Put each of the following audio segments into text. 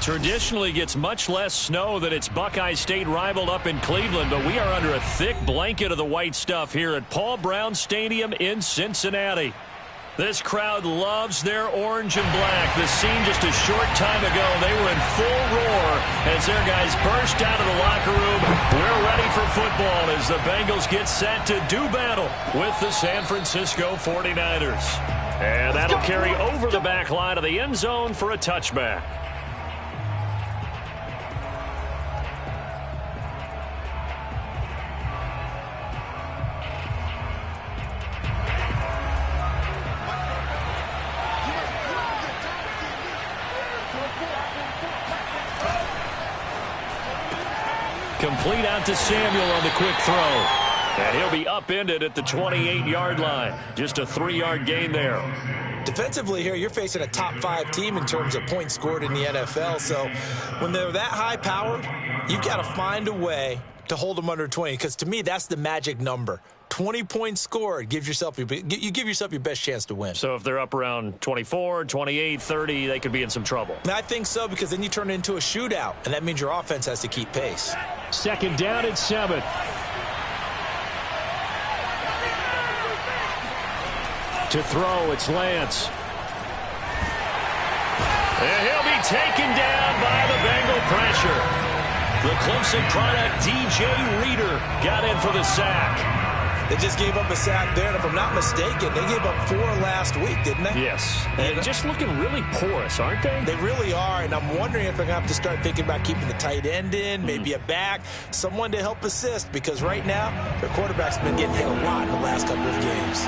Traditionally gets much less snow than its Buckeye State rival up in Cleveland, but we are under a thick blanket of the white stuff here at Paul Brown Stadium in Cincinnati. This crowd loves their orange and black. The scene just a short time ago, they were in full roar as their guys burst out of the locker room. We're ready for football as the Bengals get set to do battle with the San Francisco 49ers. And that'll carry over the back line of the end zone for a touchback. Complete out to Samuel on the quick throw. And he'll be upended at the 28-yard line. Just a 3-yard gain there. Defensively here, you're facing a top 5 team in terms of points scored in the NFL. So when they're that high powered, you've got to find a way to hold them under 20. Because to me, that's the magic number. 20 points scored, you give yourself your best chance to win. So if they're up around 24, 28, 30, they could be in some trouble. I think so, because then you turn it into a shootout, and that means your offense has to keep pace. Second down and 7. To throw, it's Lance. And he'll be taken down by the Bengal pressure. The Clemson product, DJ Reader, got in for the sack. They just gave up a sack there, and if I'm not mistaken, they gave up 4 last week, didn't they? Yes. And just looking really porous, aren't they? They really are, and I'm wondering if they're going to have to start thinking about keeping the tight end in, maybe a back, someone to help assist, because right now, their quarterback's been getting hit a lot in the last couple of games.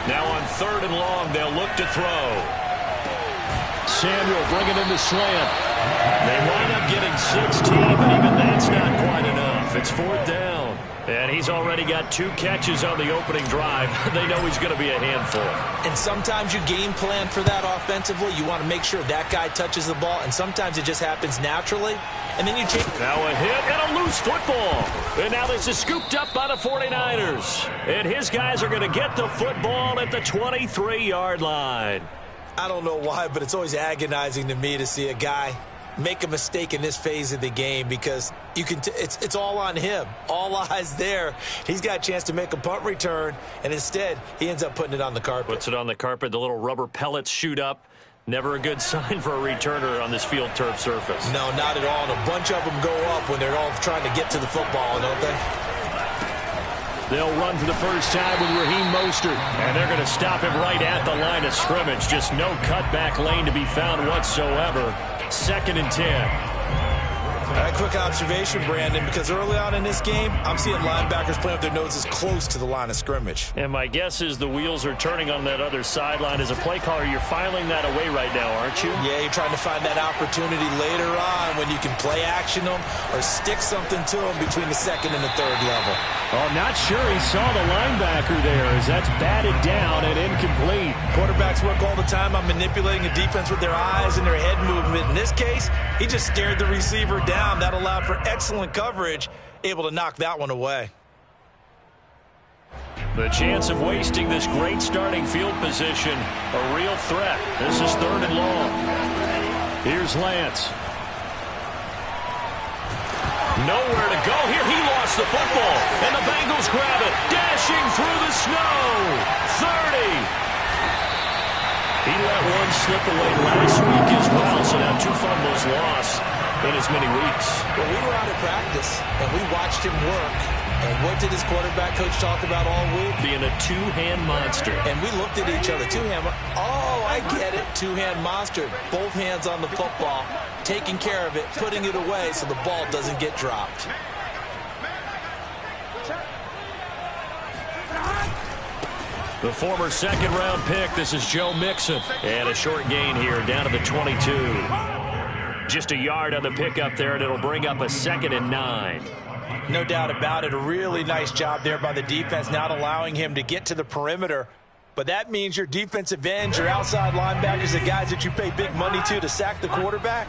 Now on 3rd and long, they'll look to throw. Samuel bringing in the slant. They wind up getting 16, but even that's not quite enough. It's 4th down. And he's already got 2 catches on the opening drive. They know he's going to be a handful. And sometimes you game plan for that offensively. You want to make sure that guy touches the ball, and sometimes it just happens naturally. And then you change. Now a hit and a loose football. And now this is scooped up by the 49ers. And his guys are going to get the football at the 23-yard line. I don't know why, but it's always agonizing to me to see a guy make a mistake in this phase of the game, because you can it's all on him. All eyes there. He's got a chance to make a punt return, and instead he ends up putting it on the carpet. Puts it on the carpet. The little rubber pellets shoot up. Never a good sign for a returner on this field turf surface. No, not at all. And a bunch of them go up when they're all trying to get to the football, don't they? They'll run for the first time with Raheem Mostert. And they're going to stop him right at the line of scrimmage. Just no cutback lane to be found whatsoever. 2nd and 10. A quick observation, Brandon, because early on in this game, I'm seeing linebackers playing with their noses close to the line of scrimmage. And my guess is the wheels are turning on that other sideline. As a play caller, you're filing that away right now, aren't you? Yeah, you're trying to find that opportunity later on when you can play action them or stick something to them between the 2nd and the 3rd level. Oh, not sure he saw the linebacker there, as that's batted down and incomplete. Quarterbacks work all the time on manipulating a defense with their eyes and their head movement. In this case, he just stared the receiver down. That allowed for excellent coverage, able to knock that one away. The chance of wasting this great starting field position, a real threat. This is 3rd and long. Here's Lance. Nowhere to go here. He lost the football, and the Bengals grab it, dashing through the snow. 30. He let one slip away last week as well, so now 2 fumbles lost in as many weeks. Well, we were out of practice, and we watched him work. And what did his quarterback coach talk about all week? Being a 2-hand monster. And we looked at each other. 2-hand. Oh, I get it. 2-hand monster. Both hands on the football, taking care of it, putting it away so the ball doesn't get dropped. The former 2nd-round pick, this is Joe Mixon. And a short gain here, down to the 22. Just a yard on the pickup there, and it'll bring up a 2nd and 9. No doubt about it. A really nice job there by the defense, not allowing him to get to the perimeter. But that means your defensive ends, your outside linebackers, the guys that you pay big money to sack the quarterback,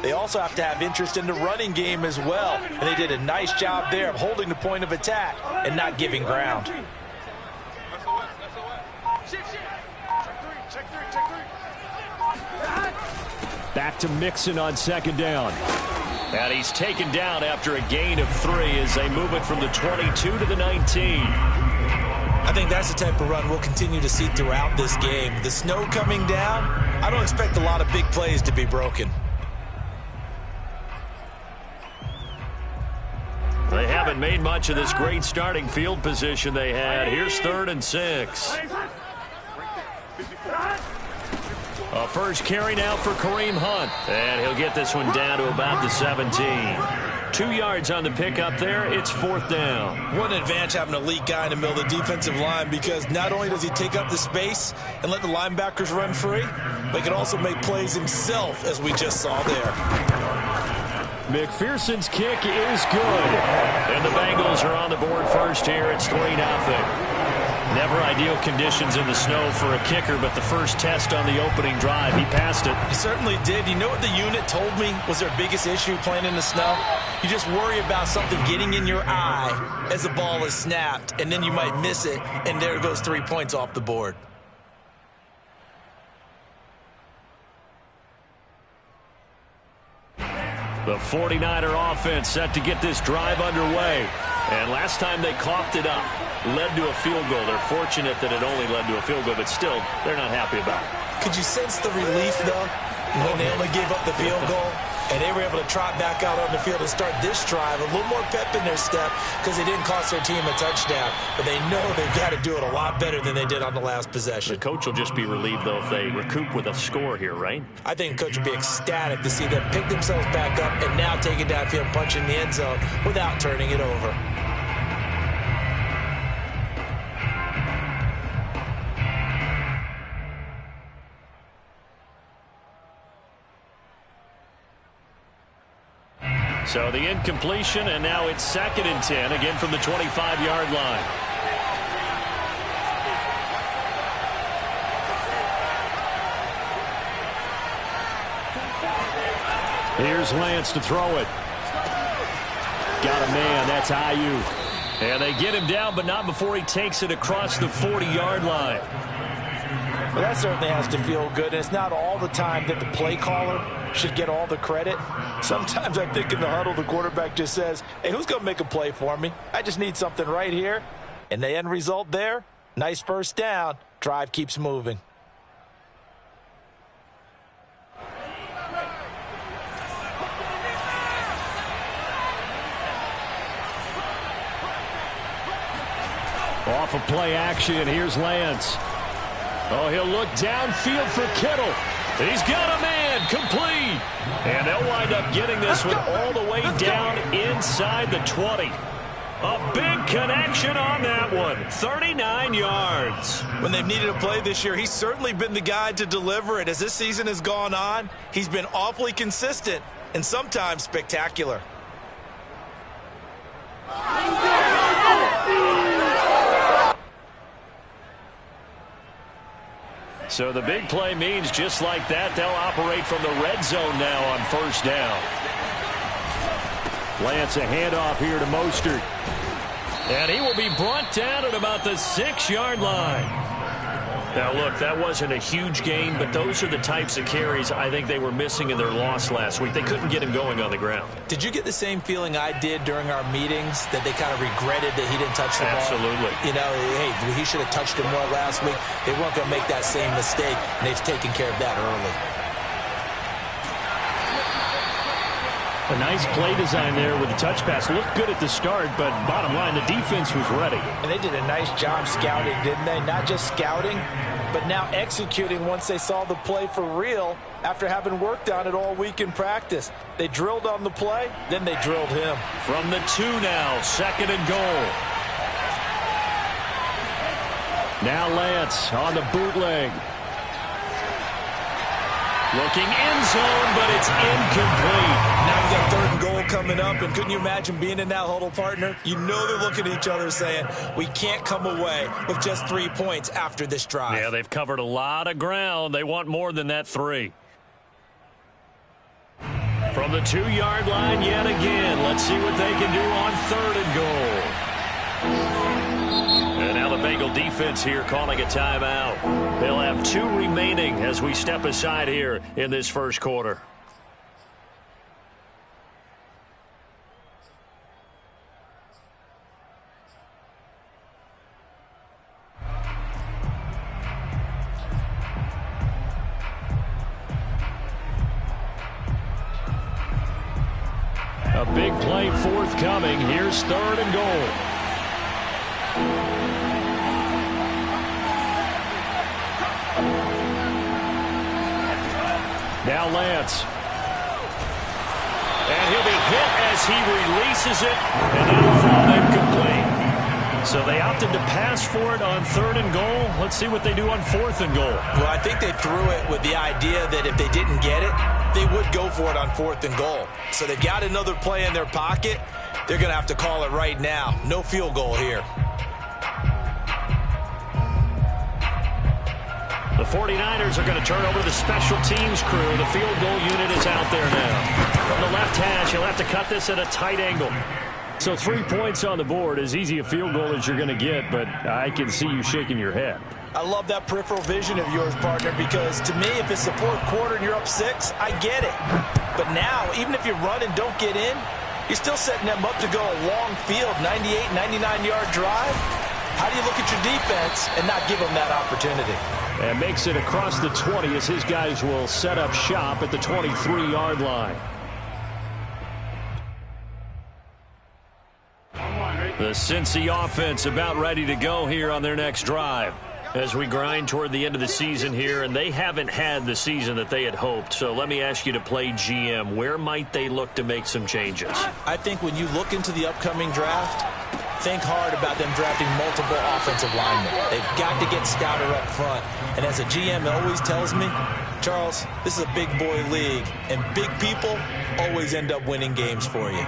they also have to have interest in the running game as well. And they did a nice job there of holding the point of attack and not giving ground. Back to Mixon on second down. And he's taken down after a gain of 3 as they move it from the 22 to the 19. I think that's the type of run we'll continue to see throughout this game. The snow coming down, I don't expect a lot of big plays to be broken. They haven't made much of this great starting field position they had. Here's 3rd and 6. A first carry now for Kareem Hunt. And he'll get this one down to about the 17. 2 yards on the pickup there. It's 4th down. What an advantage having an elite guy in the middle of the defensive line, because not only does he take up the space and let the linebackers run free, but he can also make plays himself, as we just saw there. McPherson's kick is good. And the Bengals are on the board first here. It's 3-0. Never ideal conditions in the snow for a kicker, but the first test on the opening drive, he passed it. He certainly did. You know what the unit told me was their biggest issue playing in the snow? You just worry about something getting in your eye as the ball is snapped, and then you might miss it, and there goes 3 points off the board. The 49er offense set to get this drive underway. And last time they coughed it up, led to a field goal. They're fortunate that it only led to a field goal, but still, they're not happy about it. Could you sense the relief, though, when they only gave up the field goal? And they were able to trot back out on the field and start this drive. A little more pep in their step because they didn't cost their team a touchdown. But they know they've got to do it a lot better than they did on the last possession. The coach will just be relieved, though, if they recoup with a score here, right? I think the coach will be ecstatic to see them pick themselves back up and now take it downfield, punch in the end zone without turning it over. So the incompletion, and now it's 2nd and 10, again from the 25-yard line. Here's Lance to throw it. Got a man, that's Ayuk. And they get him down, but not before he takes it across the 40-yard line. Well, that certainly has to feel good, and it's not all the time that the play caller should get all the credit. Sometimes I think in the huddle, the quarterback just says, hey, who's going to make a play for me? I just need something right here. And the end result there, nice first down. Drive keeps moving. Off of play action, here's Lance. Oh, he'll look downfield for Kittle. He's got a man, complete. And they'll wind up getting this one all the way down inside the 20. A big connection on that one, 39 yards. When they've needed a play this year, he's certainly been the guy to deliver it. As this season has gone on, he's been awfully consistent and sometimes spectacular. So the big play means just like that, they'll operate from the red zone now on first down. Lance, a handoff here to Mostert. And he will be brought down at about the 6-yard line. Now, look, that wasn't a huge gain, but those are the types of carries I think they were missing in their loss last week. They couldn't get him going on the ground. Did you get the same feeling I did during our meetings, that they kind of regretted that he didn't touch the ball? Absolutely. You know, hey, he should have touched him more last week. They weren't going to make that same mistake, and they've taken care of that early. A nice play design there with the touch pass. Looked good at the start, but bottom line, the defense was ready. And they did a nice job scouting, didn't they? Not just scouting, but now executing once they saw the play for real after having worked on it all week in practice. They drilled on the play, then they drilled him. From the 2 now, 2nd and goal. Now Lance on the bootleg. Looking end zone, but it's incomplete. Now you got 3rd and goal coming up, and couldn't you imagine being in that huddle, partner? You know they're looking at each other saying, we can't come away with just 3 points after this drive. Yeah, they've covered a lot of ground. They want more than that 3. From the 2-yard line yet again. Let's see what they can do on 3rd and goal. And now the Bengal defense here calling a timeout. They'll have 2 remaining as we step aside here in this first quarter. A big play forthcoming. Here's 3rd and goal. Now Lance. And he'll be hit as he releases it, and that'll fall incomplete. So they opted to pass for it on 3rd and goal. Let's see what they do on 4th and goal. Well, I think they threw it with the idea that if they didn't get it, they would go for it on 4th and goal. So they've got another play in their pocket. They're going to have to call it right now. No field goal here. The 49ers are going to turn over to the special teams crew. The field goal unit is out there now. From the left hash, he'll have to cut this at a tight angle. So 3 points on the board, as easy a field goal as you're going to get, but I can see you shaking your head. I love that peripheral vision of yours, partner, because to me, if it's the 4th quarter and you're up 6, I get it. But now, even if you run and don't get in, you're still setting them up to go a long field, 98, 99-yard drive. How do you look at your defense and not give them that opportunity? And makes it across the 20 as his guys will set up shop at the 23-yard line. The Cincy offense about ready to go here on their next drive as we grind toward the end of the season here, and they haven't had the season that they had hoped. So let me ask you to play GM. Where might they look to make some changes? I think when you look into the upcoming draft, think hard about them drafting multiple offensive linemen. They've got to get Scouter up front. And as a GM always tells me, Charles, this is a big boy league, and big people always end up winning games for you.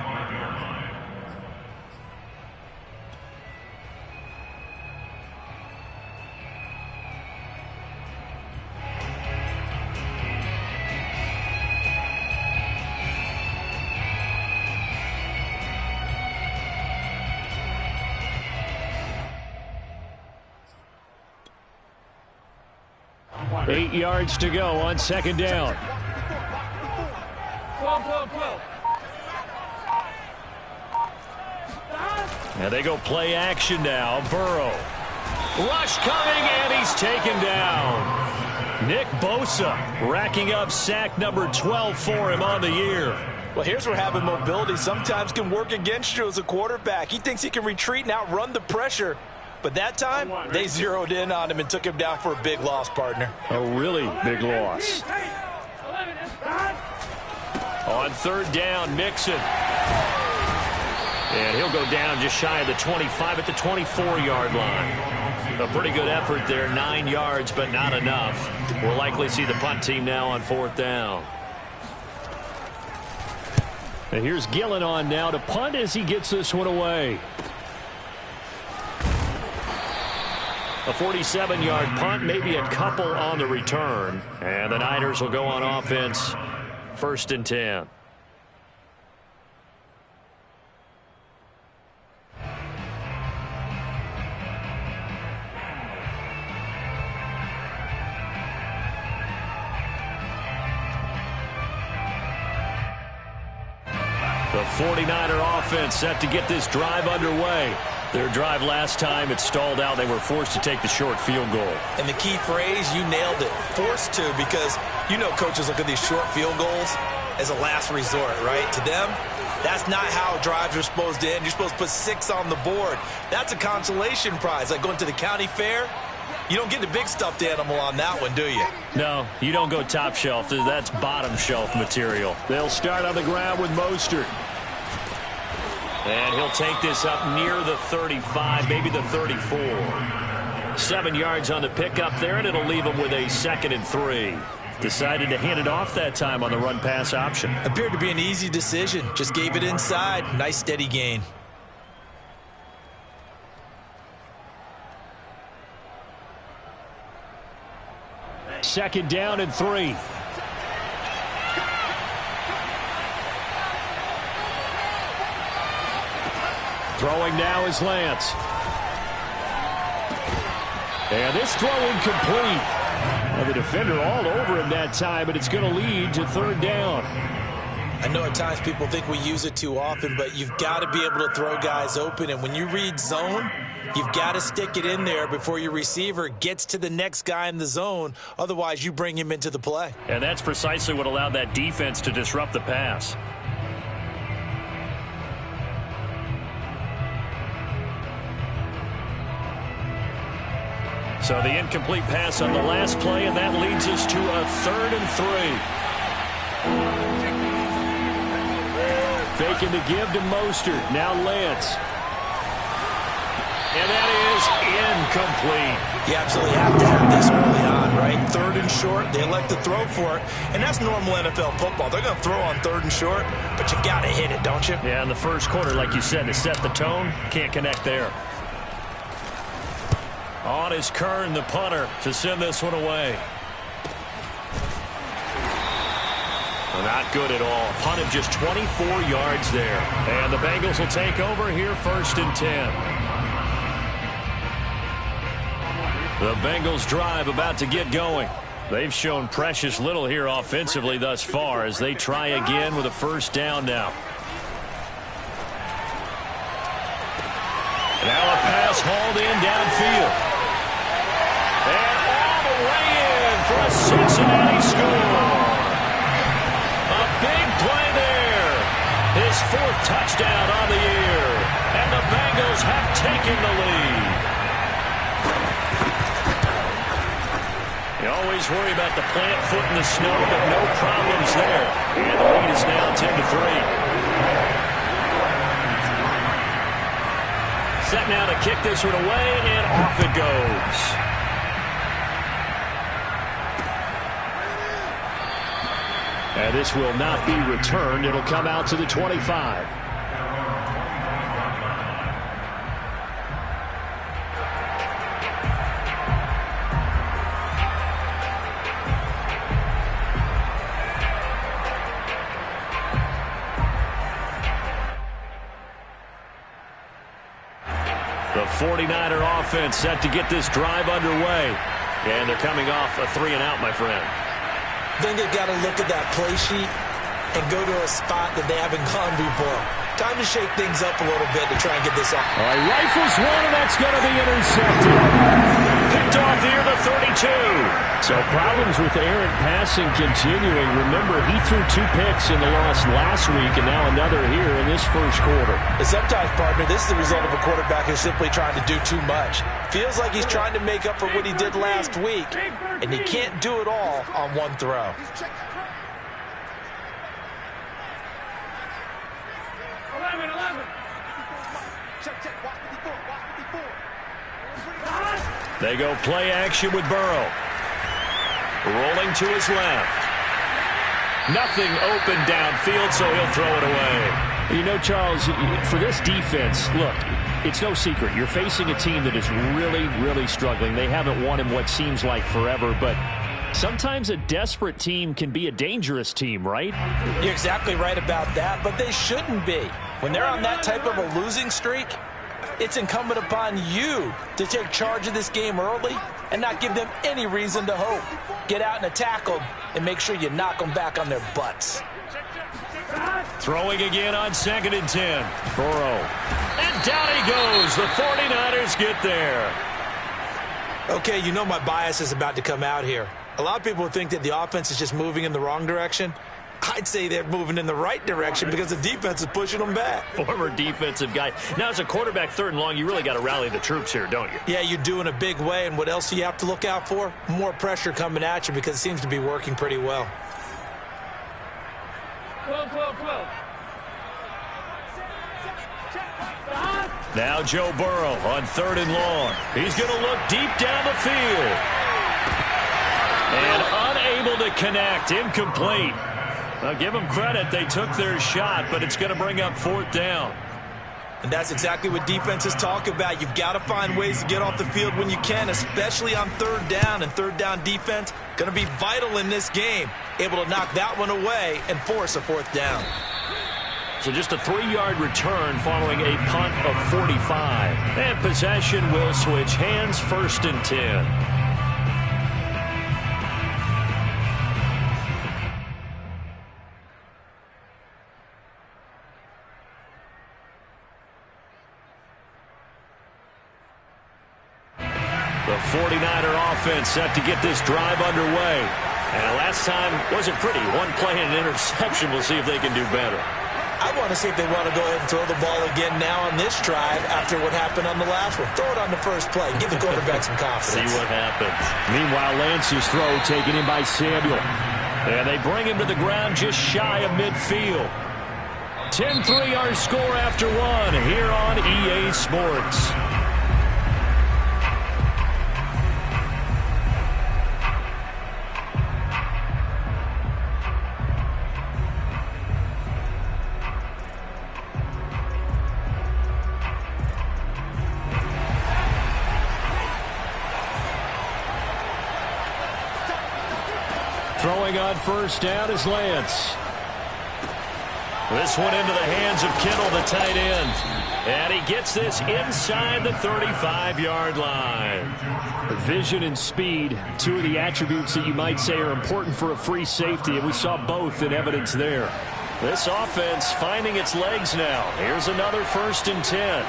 Eight yards to go on 2nd down. And they go play action now. Burrow. Rush coming, and he's taken down. Nick Bosa racking up sack number 12 for him on the year. Well, here's where having mobility sometimes can work against you as a quarterback. He thinks he can retreat and outrun the pressure. But that time, they zeroed in on him and took him down for a big loss, partner. A really big loss. On 3rd down, Mixon. And he'll go down just shy of the 25 at the 24-yard line. A pretty good effort there, 9 yards, but not enough. We'll likely see the punt team now on 4th down. And here's Gillen on now to punt as he gets this one away. A 47-yard punt, maybe a couple on the return. And the Niners will go on offense, 1st and 10. The 49er offense set to get this drive underway. Their drive last time, it stalled out. They were forced to take the short field goal. And the key phrase, you nailed it, forced to, because you know coaches look at these short field goals as a last resort, right? To them, that's not how drives are supposed to end. You're supposed to put 6 on the board. That's a consolation prize, like going to the county fair. You don't get the big stuffed animal on that one, do you? No, you don't go top shelf. That's bottom shelf material. They'll start on the ground with Mostert. And he'll take this up near the 35, maybe the 34. 7 yards on the pickup there, and it'll leave him with a 2nd and 3. Decided to hand it off that time on the run-pass option. Appeared to be an easy decision. Just gave it inside. Nice steady gain. Second down and 3. Throwing now is Lance. And this throw incomplete. Well, the defender all over him that time, but it's going to lead to third down. I know at times people think we use it too often, but you've got to be able to throw guys open. And when you read zone, you've got to stick it in there before your receiver gets to the next guy in the zone. Otherwise, you bring him into the play. And that's precisely what allowed that defense to disrupt the pass. So the incomplete pass on the last play, and that leads us to a 3rd and 3. Faking the give to Mostert. Now Lance. And that is incomplete. You absolutely have to have this early on, right? 3rd and short. They elect to throw for it. And that's normal NFL football. They're going to throw on 3rd and short, but you've got to hit it, don't you? Yeah, in the first quarter, like you said, to set the tone, can't connect there. On is Kern, the punter, to send this one away. Not good at all. Punt of just 24 yards there. And the Bengals will take over here 1st and 10. The Bengals drive about to get going. They've shown precious little here offensively thus far as they try again with a 1st down now. Now a pass hauled in downfield. And all the way in for a Cincinnati score. Big play there. His 4th touchdown on the year. And the Bengals have taken the lead. You always worry about the plant foot in the snow, but no problems there. And the lead is now 10-3. Set now to kick this one away, and off it goes. And this will not be returned. It'll come out to the 25. The 49er offense set to get this drive underway. And they're coming off a 3-and-out, my friend. I think they've got to look at that play sheet and go to a spot that they haven't gone before. Time to shake things up a little bit to try and get this off. All right, rifles one, and that's going to be intercepted. Picked off here, the 32. So problems with errant passing continuing. Remember, he threw 2 picks in the loss last week, and now another here in this first quarter. And sometimes, partner, this is the result of a quarterback who's simply trying to do too much. Feels like he's trying to make up for what he did last week, and he can't do it all on one throw. They go play action with Burrow. Rolling to his left. Nothing open downfield, so he'll throw it away. You know, Charles, for this defense, look, it's no secret. You're facing a team that is really, really struggling. They haven't won in what seems like forever, but sometimes a desperate team can be a dangerous team, right? You're exactly right about that, but they shouldn't be. When they're on that type of a losing streak, it's incumbent upon you to take charge of this game early and not give them any reason to hope. Get out and attack them and make sure you knock them back on their butts. Throwing again on 2nd and 10. Burrow. And down he goes. The 49ers get there. Okay, you know my bias is about to come out here. A lot of people think that the offense is just moving in the wrong direction. I'd say they're moving in the right direction because the defense is pushing them back. Former defensive guy. Now, as a quarterback 3rd and long, you really got to rally the troops here, don't you? Yeah, you do in a big way. And what else do you have to look out for? More pressure coming at you because it seems to be working pretty well. 12. Now Joe Burrow on 3rd and long. He's going to look deep down the field. And unable to connect. Incomplete. I'll give them credit. They took their shot, but it's going to bring up 4th down. And that's exactly what defenses talk about. You've got to find ways to get off the field when you can, especially on 3rd down. And 3rd down defense going to be vital in this game. Able to knock that one away and force a 4th down. So just a 3-yard return following a punt of 45. And possession will switch hands, 1st and 10. The 49er offense set to get this drive underway. And last time wasn't pretty. One play and an interception. We'll see if they can do better. I want to see if they want to go ahead and throw the ball again now on this drive after what happened on the last one. Throw it on the first play. Give the quarterback some confidence. See what happens. Meanwhile, Lance's throw taken in by Samuel. And they bring him to the ground just shy of midfield. 10-3 our score after one here on EA Sports. Throwing on first down is Lance. This one into the hands of Kittle, the tight end. And he gets this inside the 35-yard line. Vision and speed, two of the attributes that you might say are important for a free safety, and we saw both in evidence there. This offense finding its legs now. Here's another 1st and 10.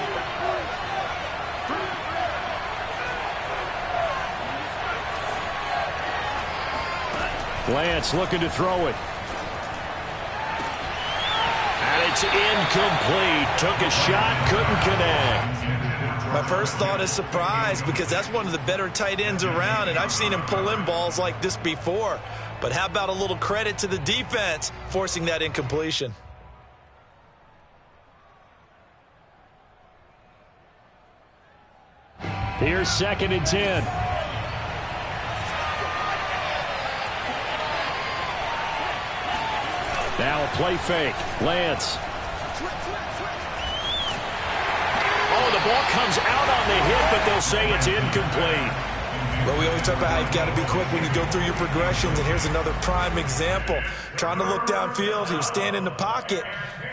Lance looking to throw it. And it's incomplete. Took a shot, couldn't connect. My first thought is surprise because that's one of the better tight ends around, and I've seen him pull in balls like this before. But how about a little credit to the defense forcing that incompletion? Here's 2nd and 10. Now a play fake. Lance. Oh, the ball comes out on the hit, but they'll say it's incomplete. Well, we always talk about how you've got to be quick when you go through your progressions, and here's another prime example. Trying to look downfield, he was standing in the pocket,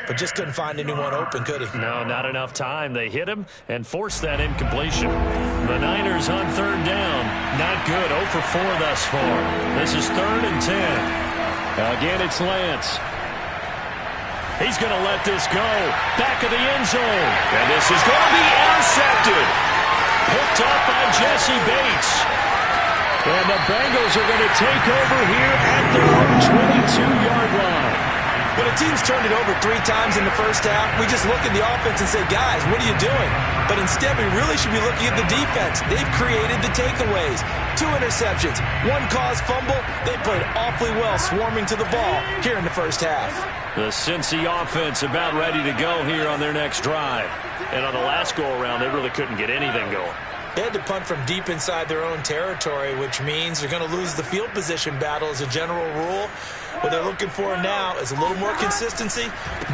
but just couldn't find anyone open, could he? No, not enough time. They hit him and forced that incompletion. The Niners on 3rd down. Not good. 0 for 4 thus far. This is 3rd and 10. Again, it's Lance. He's going to let this go. Back of the end zone. And this is going to be intercepted. Picked up by Jesse Bates. And the Bengals are going to take over here at their own 22-yard line. When a team's turned it over 3 times in the first half, we just look at the offense and say, guys, what are you doing? But instead, we really should be looking at the defense. They've created the takeaways. 2 interceptions, 1 caused fumble. They played awfully well swarming to the ball here in the first half. The Cincy offense about ready to go here on their next drive. And on the last go-around, they really couldn't get anything going. They had to punt from deep inside their own territory, which means they're going to lose the field position battle as a general rule. What they're looking for now is a little more consistency,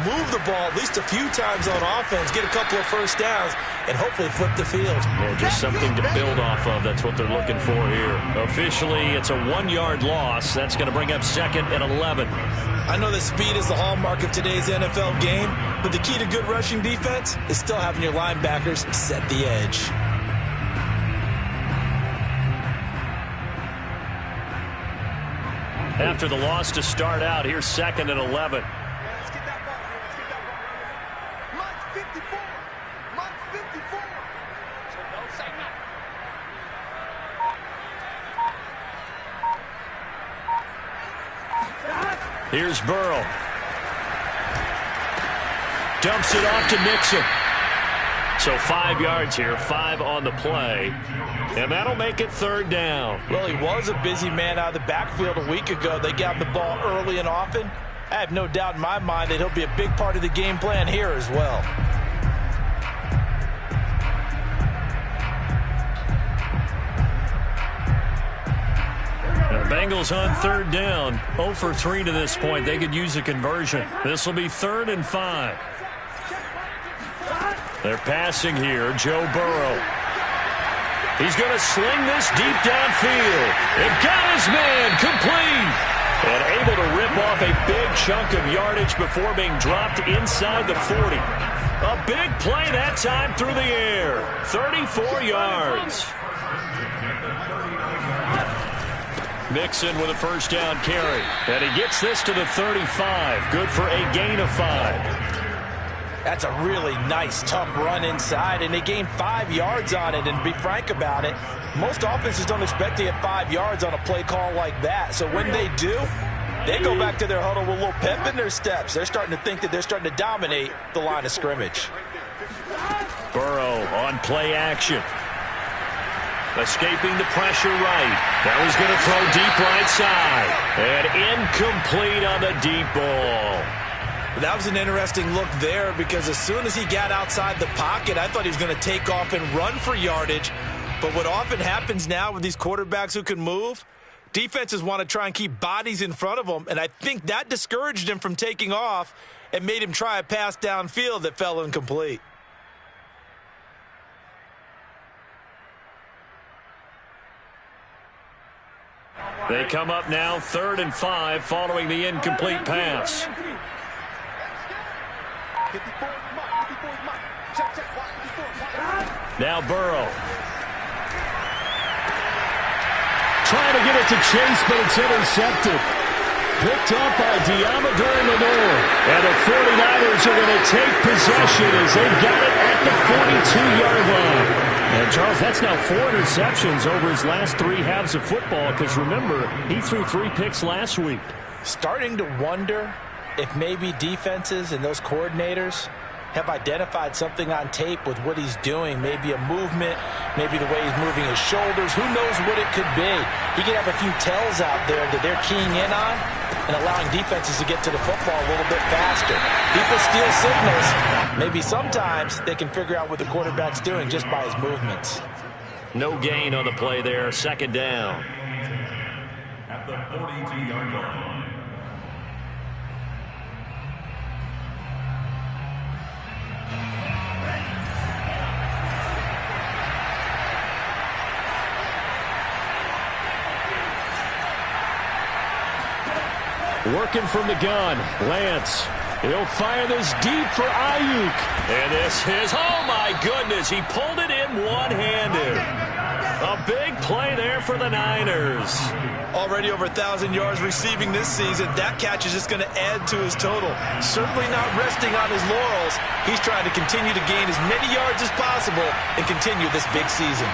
move the ball at least a few times on offense, get a couple of first downs, and hopefully flip the field. Yeah, just something to build off of. That's what they're looking for here. Officially, it's a 1-yard loss. That's going to bring up 2nd and 11. I know that speed is the hallmark of today's NFL game, but the key to good rushing defense is still having your linebackers set the edge. After the loss to start out, here's 2nd and 11. Let's get that ball here. Let's get that ball right here. Mark 54. Mark 54. So don't say nothing. Here's Burrow. Dumps it off to Nixon. So 5 yards here, 5 on the play. And that'll make it 3rd down. Well, he was a busy man out of the backfield a week ago. They got him the ball early and often. I have no doubt in my mind that he'll be a big part of the game plan here as well. The Bengals on 3rd down. 0 for 3 to this point. They could use a conversion. This will be 3rd and 5. They're passing here. Joe Burrow. He's going to sling this deep downfield. They've got his man complete. And able to rip off a big chunk of yardage before being dropped inside the 40. A big play that time through the air. 34 yards. Mixon with a first down carry. And he gets this to the 35. Good for a gain of 5. That's a really nice, tough run inside, and they gained 5 yards on it. And to be frank about it, most offenses don't expect to get 5 yards on a play call like that. So when they do, they go back to their huddle with a little pep in their steps. They're starting to think that they're starting to dominate the line of scrimmage. Burrow on play action. Escaping the pressure right. Now he's going to throw deep right side. And incomplete on the deep ball. That was an interesting look there because as soon as he got outside the pocket, I thought he was going to take off and run for yardage. But what often happens now with these quarterbacks who can move, defenses want to try and keep bodies in front of them, and I think that discouraged him from taking off and made him try a pass downfield that fell incomplete. They come up now 3rd and 5 following the incomplete pass. Now Burrow. Trying to get it to Chase, but it's intercepted. Picked up by Diamador Lenore. And the 49ers are going to take possession as they've got it at the 42-yard line. And, Charles, that's now 4 interceptions over his last 3 halves of football because, remember, he threw 3 picks last week. Starting to wonder if maybe defenses and those coordinators have identified something on tape with what he's doing. Maybe a movement, maybe the way he's moving his shoulders. Who knows what it could be? He could have a few tells out there that they're keying in on and allowing defenses to get to the football a little bit faster. People steal signals. Maybe sometimes they can figure out what the quarterback's doing just by his movements. No gain on the play there. 2nd down. At the 42-yard line. Working from the gun, Lance. He'll fire this deep for Ayuk. And this is, oh my goodness, he pulled it in one-handed. A big play there for the Niners. Already over 1,000 yards receiving this season. That catch is just going to add to his total. Certainly not resting on his laurels. He's trying to continue to gain as many yards as possible and continue this big season.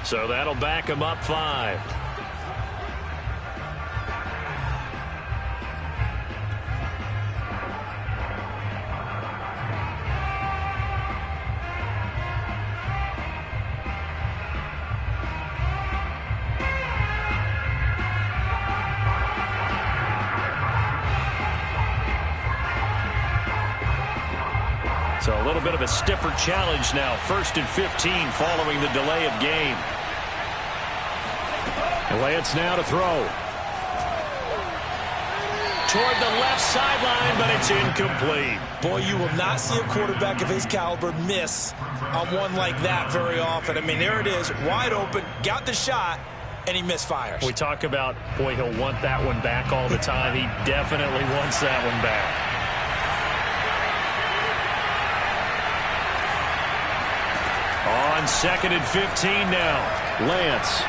So that'll back him up 5. So a little bit of a stiffer challenge now. 1st and 15 following the delay of game. Lance now to throw. Toward the left sideline, but it's incomplete. Boy, you will not see a quarterback of his caliber miss on one like that very often. I mean, there it is, wide open, got the shot, and he misfires. We talk about, boy, he'll want that one back all the time. He definitely wants that one back. On 2nd and 15 now. Lance.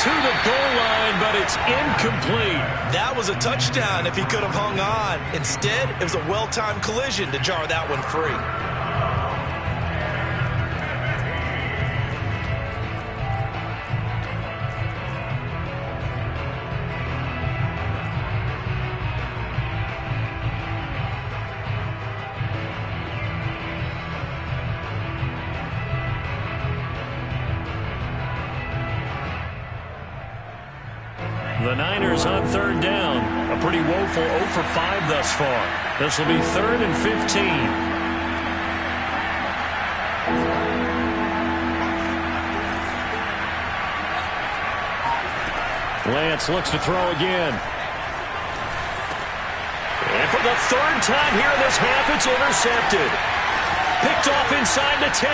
To the goal line, but it's incomplete. That was a touchdown if he could have hung on. Instead, it was a well-timed collision to jar that one free. The Niners on 3rd down. A pretty woeful 0 for 5 thus far. This will be 3rd and 15. Lance looks to throw again. And for the third time here in this half, it's intercepted. Picked off inside the 10.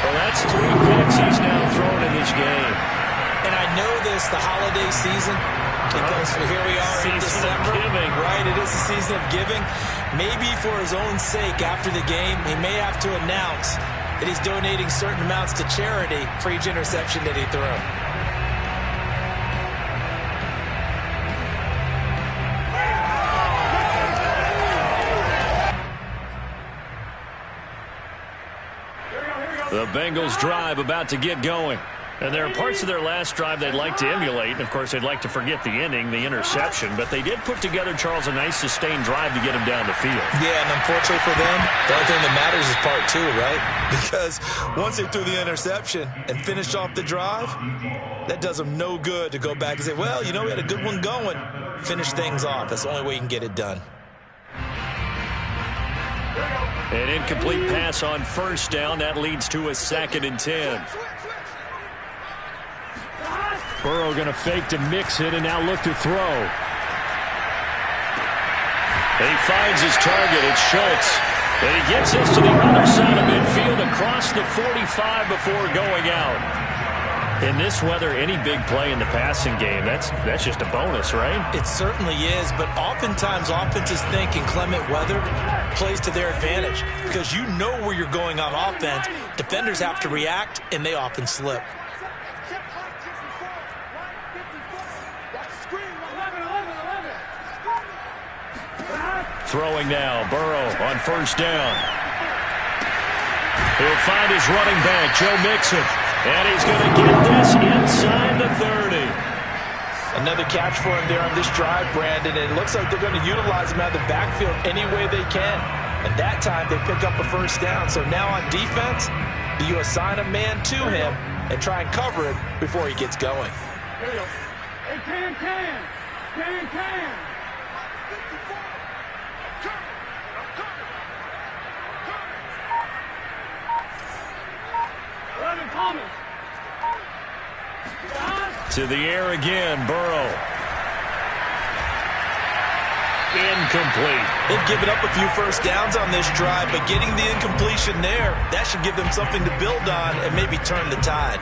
Well, that's 3 picks he's now thrown in this game. And I know this, the holiday season, because here we are in December. Right, it is the season of giving. Maybe for his own sake, after the game, he may have to announce that he's donating certain amounts to charity for each interception that he threw. The Bengals drive about to get going. And there are parts of their last drive they'd like to emulate. And, of course, they'd like to forget the ending, the interception. But they did put together, Charles, a nice sustained drive to get him down the field. Yeah, and unfortunately for them, the only thing that matters is part 2, right? Because once they threw the interception and finished off the drive, that does them no good to go back and say, well, you know, we had a good one going. Finish things off. That's the only way you can get it done. An incomplete pass on first down. That leads to a 2nd and 10. Burrow going to fake to mix it and now look to throw. And he finds his target. It's Schultz. And he gets us to the other side of midfield across the 45 before going out. In this weather, any big play in the passing game, that's just a bonus, right? It certainly is, but oftentimes offenses think in clement weather plays to their advantage because you know where you're going on offense. Defenders have to react, and they often slip. Throwing now, Burrow on first down. He'll find his running back, Joe Mixon. And he's going to get this inside the 30. Another catch for him there on this drive, Brandon. And it looks like they're going to utilize him out of the backfield any way they can. And that time they pick up a first down. So now on defense, do you assign a man to him and try and cover it before he gets going? Here we go. Hey, can. To the air again, Burrow. Incomplete. They've given up a few first downs on this drive, but getting the incompletion there, that should give them something to build on and maybe turn the tide.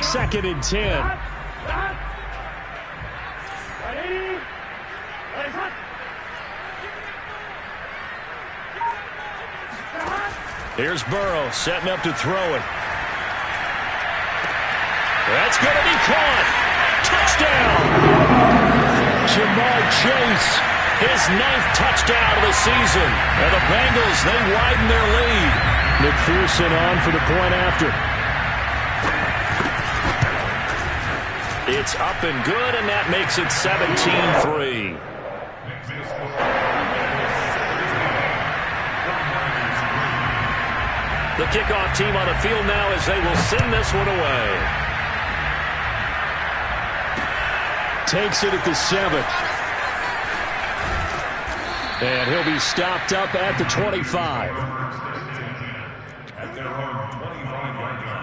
Second and 10. Here's Burrow setting up to throw it. That's going to be caught. Touchdown. Jamar Chase. His 9th touchdown of the season. And the Bengals, they widen their lead. McPherson on for the point after. It's up and good, and that makes it 17-3. The kickoff team on the field now as they will send this one away. Takes it at the 7. And he'll be stopped up at the 25. At their own 25-yard line.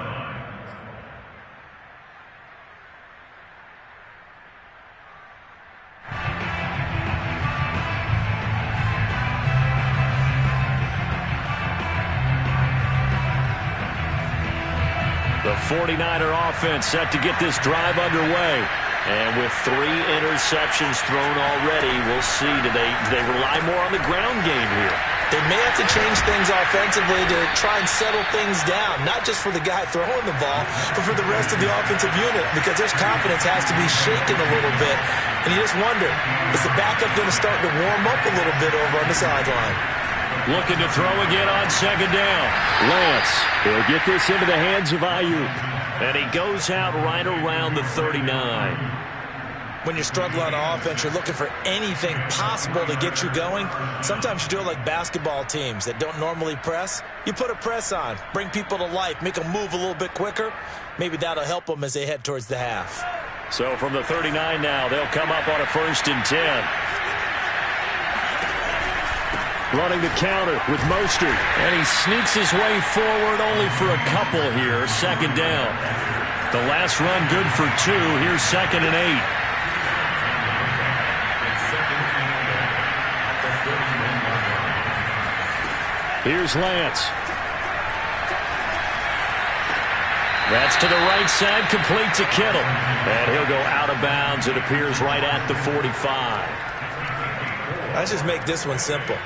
The 49er offense set to get this drive underway. And with 3 interceptions thrown already, we'll see. Do they rely more on the ground game here? They may have to change things offensively to try and settle things down, not just for the guy throwing the ball, but for the rest of the offensive unit, because their confidence has to be shaken a little bit. And you just wonder, is the backup going to start to warm up a little bit over on the sideline? Looking to throw again on second down. Lance, he'll get this into the hands of Ayuk. And he goes out right around the 39. When you're struggling on offense, you're looking for anything possible to get you going. Sometimes you do it like basketball teams that don't normally press. You put a press on, bring people to life, make them move a little bit quicker. Maybe that'll help them as they head towards the half. So from the 39 now, they'll come up on a 1st and 10. Running the counter with Mostert. And he sneaks his way forward only for a couple here. 2nd down. The last run good for 2. Here's 2nd and 8. Here's Lance. That's to the right side, complete to Kittle. And he'll go out of bounds. It appears right at the 45. Let's just make this one simple.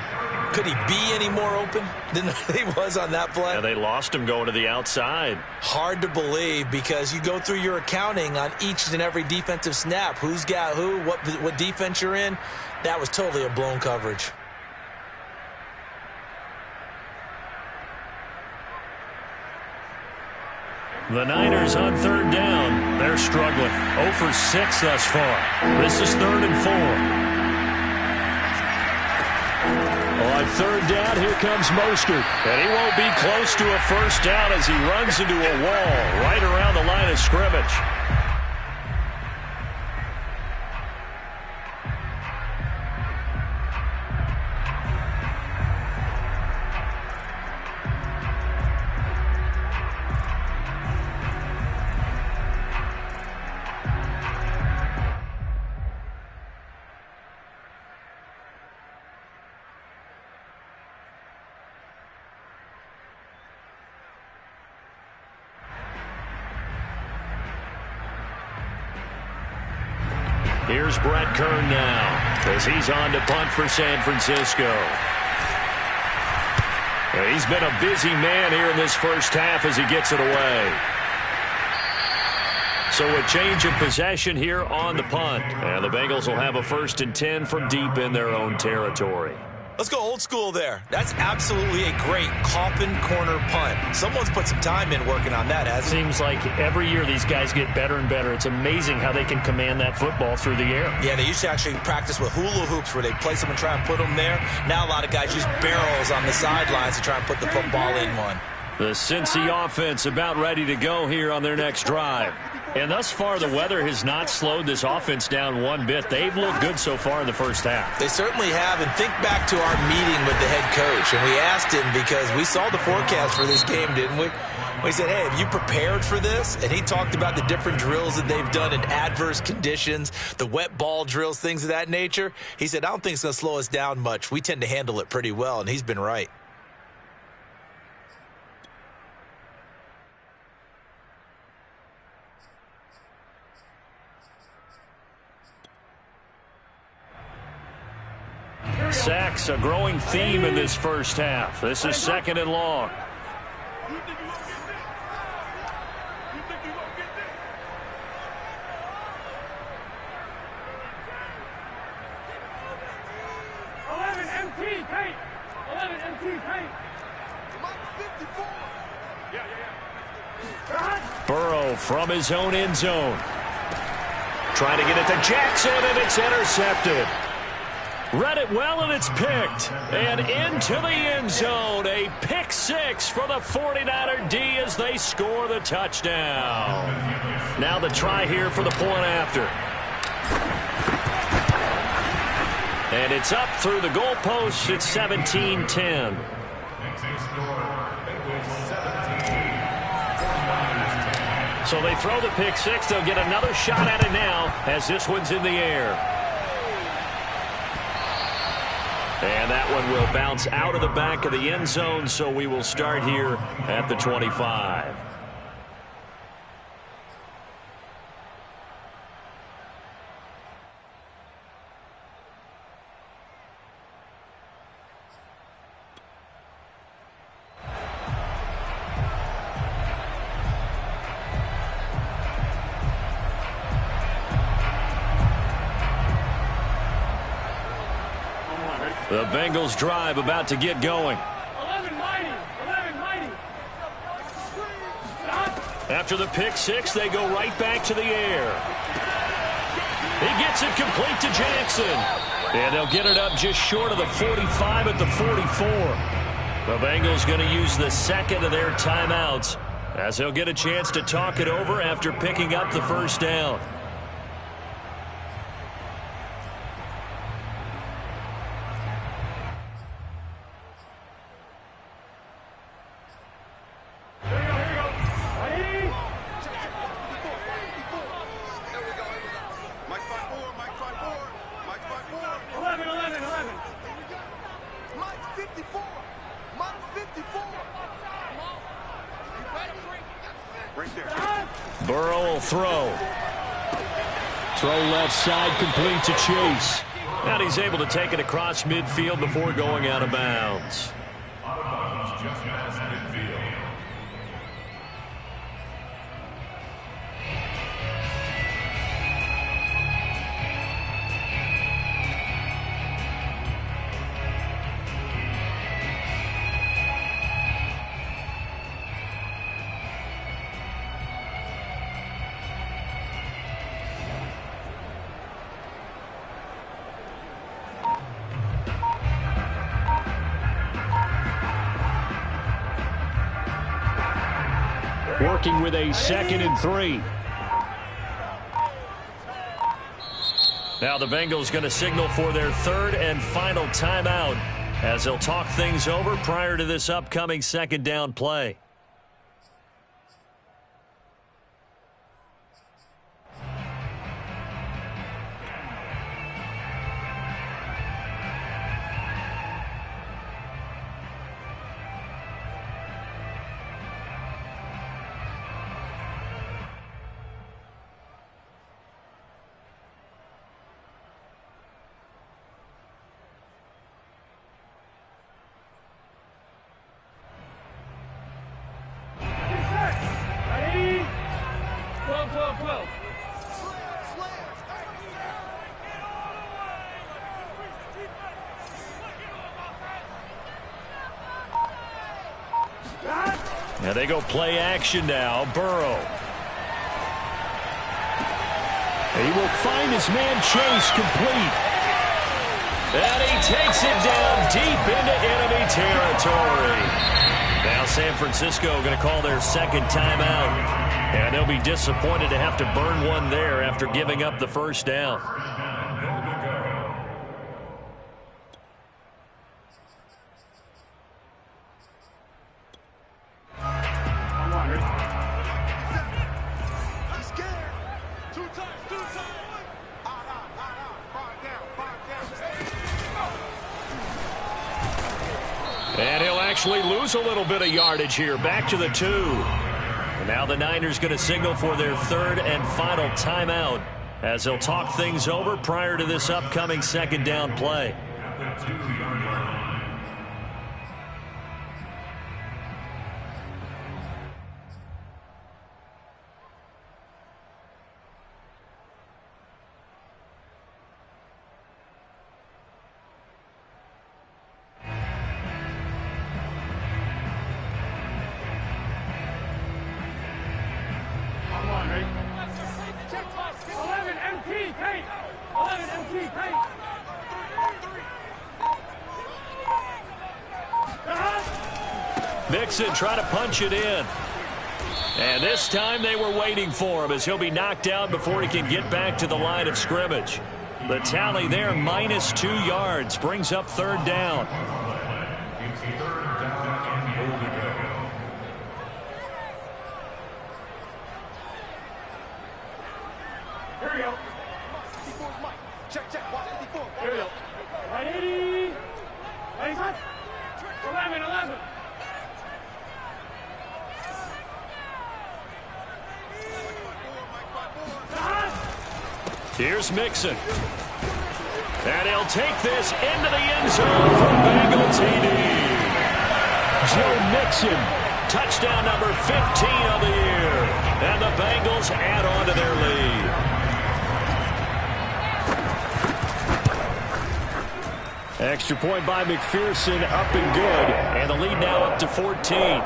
Could he be any more open than he was on that play? Yeah, they lost him going to the outside. Hard to believe because you go through your accounting on each and every defensive snap. Who's got who, what defense you're in. That was totally a blown coverage. The Niners on 3rd down. They're struggling. 0 for 6 thus far. This is 3rd and 4. On 3rd down, here comes Mostert. And he won't be close to a 1st down as he runs into a wall right around the line of scrimmage. Here's Brett Kern now as he's on to punt for San Francisco. He's been a busy man here in this 1st half as he gets it away. So a change of possession here on the punt. And the Bengals will have a 1st and 10 from deep in their own territory. Let's go old school there. That's absolutely a great coffin corner punt. Someone's put some time in working on that, hasn't it? Seems like every year these guys get better and better. It's amazing how they can command that football through the air. Yeah, they used to actually practice with hula hoops where they place them and try and put them there. Now a lot of guys use barrels on the sidelines to try and put the football in one. The Cincy offense about ready to go here on their next drive. And thus far, the weather has not slowed this offense down one bit. They've looked good so far in the 1st half. They certainly have. And think back to our meeting with the head coach. And we asked him because we saw the forecast for this game, didn't we? We said, hey, have you prepared for this? And he talked about the different drills that they've done in adverse conditions, the wet ball drills, things of that nature. He said, I don't think it's going to slow us down much. We tend to handle it pretty well, and he's been right. Sacks, a growing theme in this 1st half. This is 2nd and long. Burrow from his own end zone. Trying to get it to Jackson, and it's intercepted. Read it well, and it's picked. And into the end zone. A pick 6 for the 49er D as they score the touchdown. Now the try here for the point after. And it's up through the goalposts. It's 17-10. So they throw the pick 6. They'll get another shot at it now as this one's in the air. And that one will bounce out of the back of the end zone, so we will start here at the 25. The Bengals drive about to get going. After the pick 6, they go right back to the air. He gets it complete to Jackson. And they'll get it up just short of the 45 at the 44. The Bengals going to use the second of their timeouts as they'll get a chance to talk it over after picking up the first down. Burrow will throw. Throw left side, complete to Chase. And he's able to take it across midfield before going out of bounds. Out of bounds, just past midfield. Working with a 2nd and 3. Now the Bengals going to signal for their third and final timeout as they'll talk things over prior to this upcoming second down play. And they go play action now. Burrow. He will find his man Chase complete. And he takes it down deep into enemy territory. Now San Francisco going to call their second timeout. And they'll be disappointed to have to burn one there after giving up the first down. And he'll actually lose a little bit of yardage here. Back to the 2. And now the Niners going to signal for their third and final timeout as they'll talk things over prior to this upcoming second down play. At the 2-yard line. Mixon trying to punch it in. And this time they were waiting for him as he'll be knocked out before he can get back to the line of scrimmage. The tally there, minus 2 yards, brings up third down. It's third down and goal to go. Here we go. 54 is Mike. Check. Watch 54. Here we go. Right 80. Right side. 11. Here's Mixon. And he'll take this into the end zone for Bengal TD. Joe Mixon, touchdown number 15 of the year. And the Bengals add on to their lead. Extra point by McPherson, up and good. And the lead now up to 14.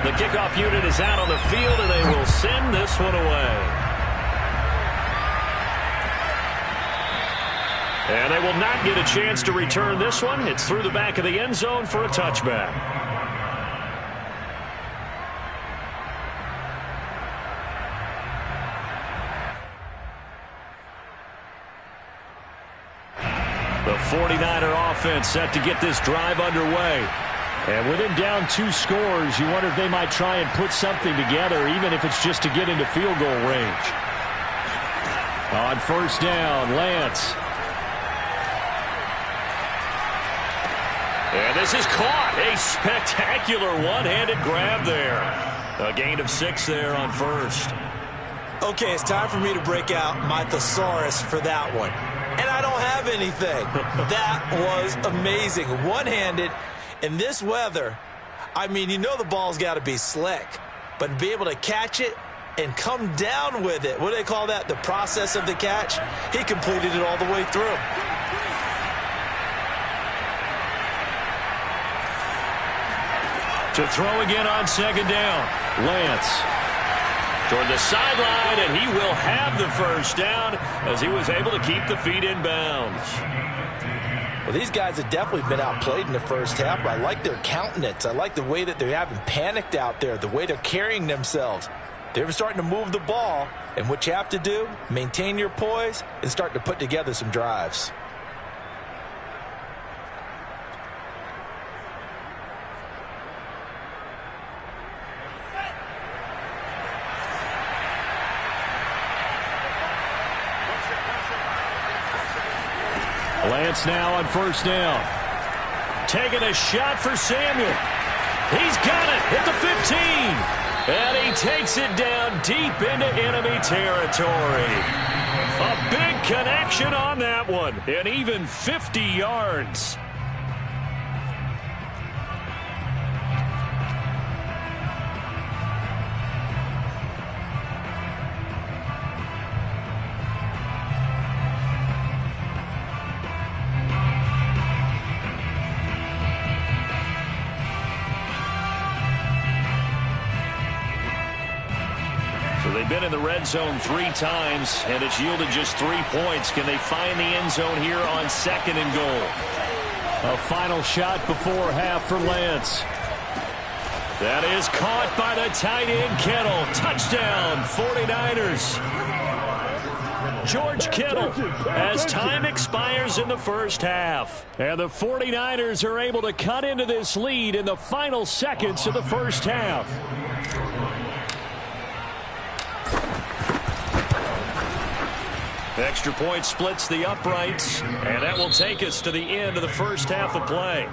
The kickoff unit is out on the field, and they will send this one away. And they will not get a chance to return this one. It's through the back of the end zone for a touchback. The 49er offense set to get this drive underway. And with him down 2 scores, you wonder if they might try and put something together, even if it's just to get into field goal range. On first down, Lance. And this is caught. A spectacular one-handed grab there. A gain of 6 there on first. Okay, it's time for me to break out my thesaurus for that one. And I don't have anything. That was amazing. One-handed. In this weather, I mean, you know the ball's got to be slick. But to be able to catch it and come down with it, what do they call that? The process of the catch? He completed it all the way through. To throw again on second down, Lance. Toward the sideline, and he will have the first down as he was able to keep the feet in bounds. Well, these guys have definitely been outplayed in the first half, but I like their countenance. I like the way that they're having panicked out there, the way they're carrying themselves. They're starting to move the ball, and what you have to do, maintain your poise and start to put together some drives. Lance now on first down. Taking a shot for Samuel. He's got it at the 15. And he takes it down deep into enemy territory. A big connection on that one. And even 50 yards. They've been in the red zone 3 times, and it's yielded just 3 points. Can they find the end zone here on second and goal? A final shot before half for Lance. That is caught by the tight end, Kittle. Touchdown, 49ers. George Kittle as time expires in the first half. And the 49ers are able to cut into this lead in the final seconds of the first half. Extra point splits the uprights, and that will take us to the end of the first half of play.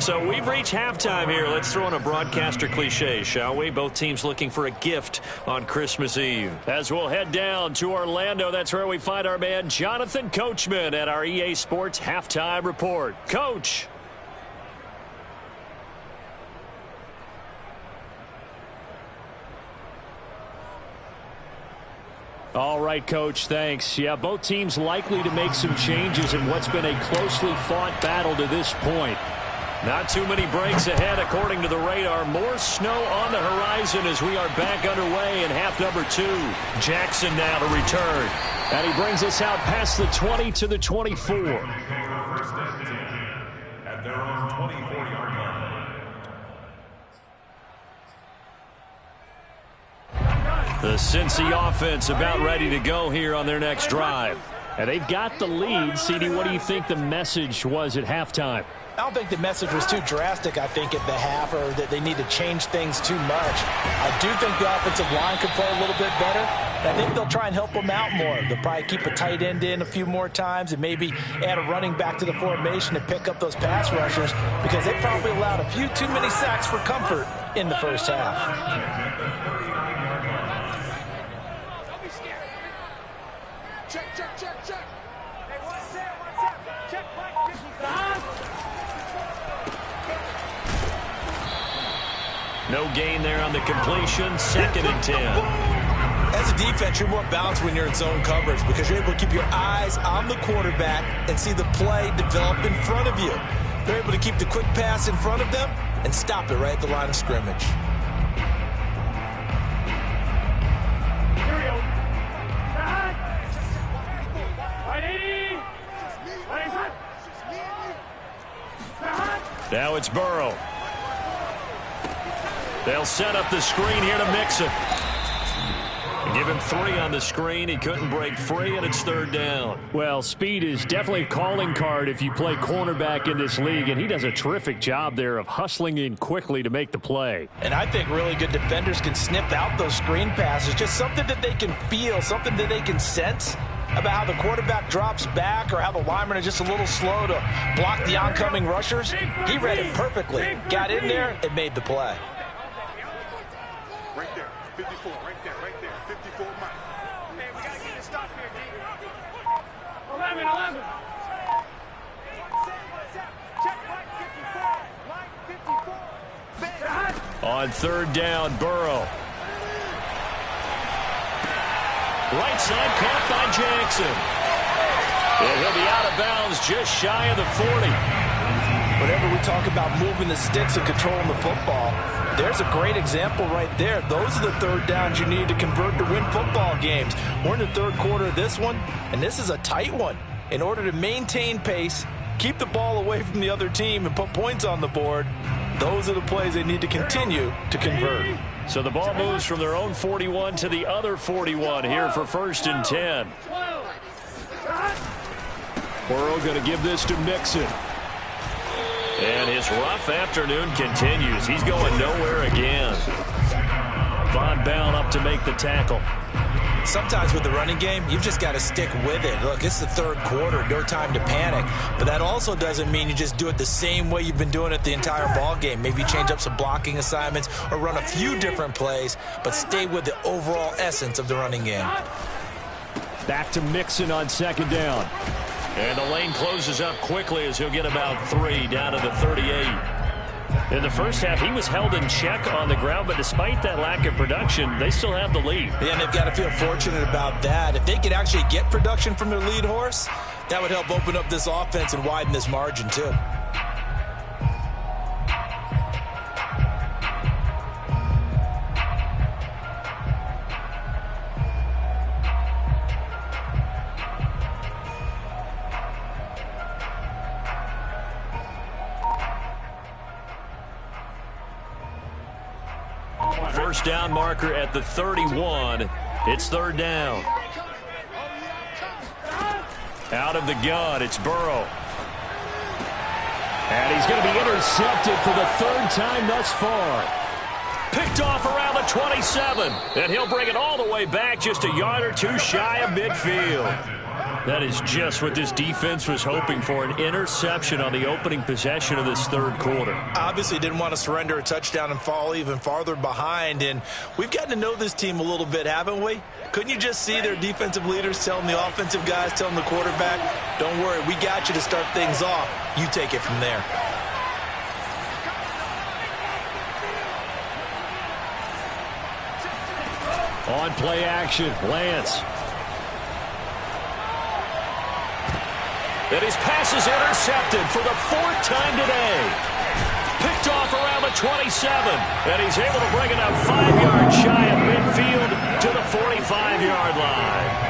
So we've reached halftime here. Let's throw in a broadcaster cliche, shall we? Both teams looking for a gift on Christmas Eve. As we'll head down to Orlando, that's where we find our man Jonathan Coachman at our EA Sports Halftime Report. Coach. All right, Coach, thanks. Yeah, both teams likely to make some changes in what's been a closely fought battle to this point. Not too many breaks ahead, according to the radar. More snow on the horizon as we are back underway in half number 2. Jackson now to return. And he brings us out past the 20 to the 24. First and 10 at their own 24-yard line. The Cincy offense about ready to go here on their next drive. And they've got the lead. CD, what do you think the message was at halftime? I don't think the message was too drastic, I think, at the half, or that they need to change things too much. I do think the offensive line could play a little bit better. I think they'll try and help them out more. They'll probably keep a tight end in a few more times and maybe add a running back to the formation to pick up those pass rushers, because they probably allowed a few too many sacks for comfort in the first half. Check, check, check, check. Hey, one set. Check, Mike. No gain there on the completion. 2nd and 10. As a defense, you're more balanced when you're in zone coverage because you're able to keep your eyes on the quarterback and see the play develop in front of you. They're able to keep the quick pass in front of them and stop it right at the line of scrimmage. Now it's Burrow. They'll set up the screen here to Mixon. Give him 3 on the screen. He couldn't break free, and it's 3rd down. Well, speed is definitely a calling card if you play cornerback in this league, and he does a terrific job there of hustling in quickly to make the play. And I think really good defenders can sniff out those screen passes, just something that they can feel, something that they can sense about how the quarterback drops back or how the linemen are just a little slow to block the oncoming rushers. He read it perfectly, got in there, and made the play. Right there, 54, right there, 54 Mike. Man, we got to get a stop here, D. 11. Check Mike 54, Mike 54. On 3rd down, Burrow. Right side caught by Jackson. And he'll be out of bounds just shy of the 40. Whenever we talk about moving the sticks and controlling the football, there's a great example right there. Those are the 3rd downs you need to convert to win football games. We're in the 3rd quarter of this one, and this is a tight one. In order to maintain pace, keep the ball away from the other team, and put points on the board, those are the plays they need to continue to convert. So the ball moves from their own 41 to the other 41 here for 1st and 10. Burrow going to give this to Mixon. And his rough afternoon continues. He's going nowhere again. Von Bell up to make the tackle. Sometimes with the running game, you've just got to stick with it. Look, it's the 3rd quarter, no time to panic. But that also doesn't mean you just do it the same way you've been doing it the entire ball game. Maybe change up some blocking assignments or run a few different plays, but stay with the overall essence of the running game. Back to Mixon on 2nd down. And the lane closes up quickly as he'll get about 3 down to the 38. In the first half, he was held in check on the ground, but despite that lack of production, they still have the lead. Yeah, and they've got to feel fortunate about that. If they could actually get production from their lead horse, that would help open up this offense and widen this margin too. First down marker at the 31. It's 3rd down. Out of the gun, it's Burrow. And he's going to be intercepted for the 3rd time thus far. Picked off around the 27. And he'll bring it all the way back just a yard or 2 shy of midfield. That is just what this defense was hoping for, an interception on the opening possession of this 3rd quarter. Obviously didn't want to surrender a touchdown and fall even farther behind, and we've gotten to know this team a little bit, haven't we? Couldn't you just see their defensive leaders telling the offensive guys, telling the quarterback, don't worry, we got you to start things off. You take it from there. On play action, Lance. And his pass is intercepted for the 4th time today. Picked off around the 27. And he's able to bring it up 5 yards shy of midfield to the 45-yard line.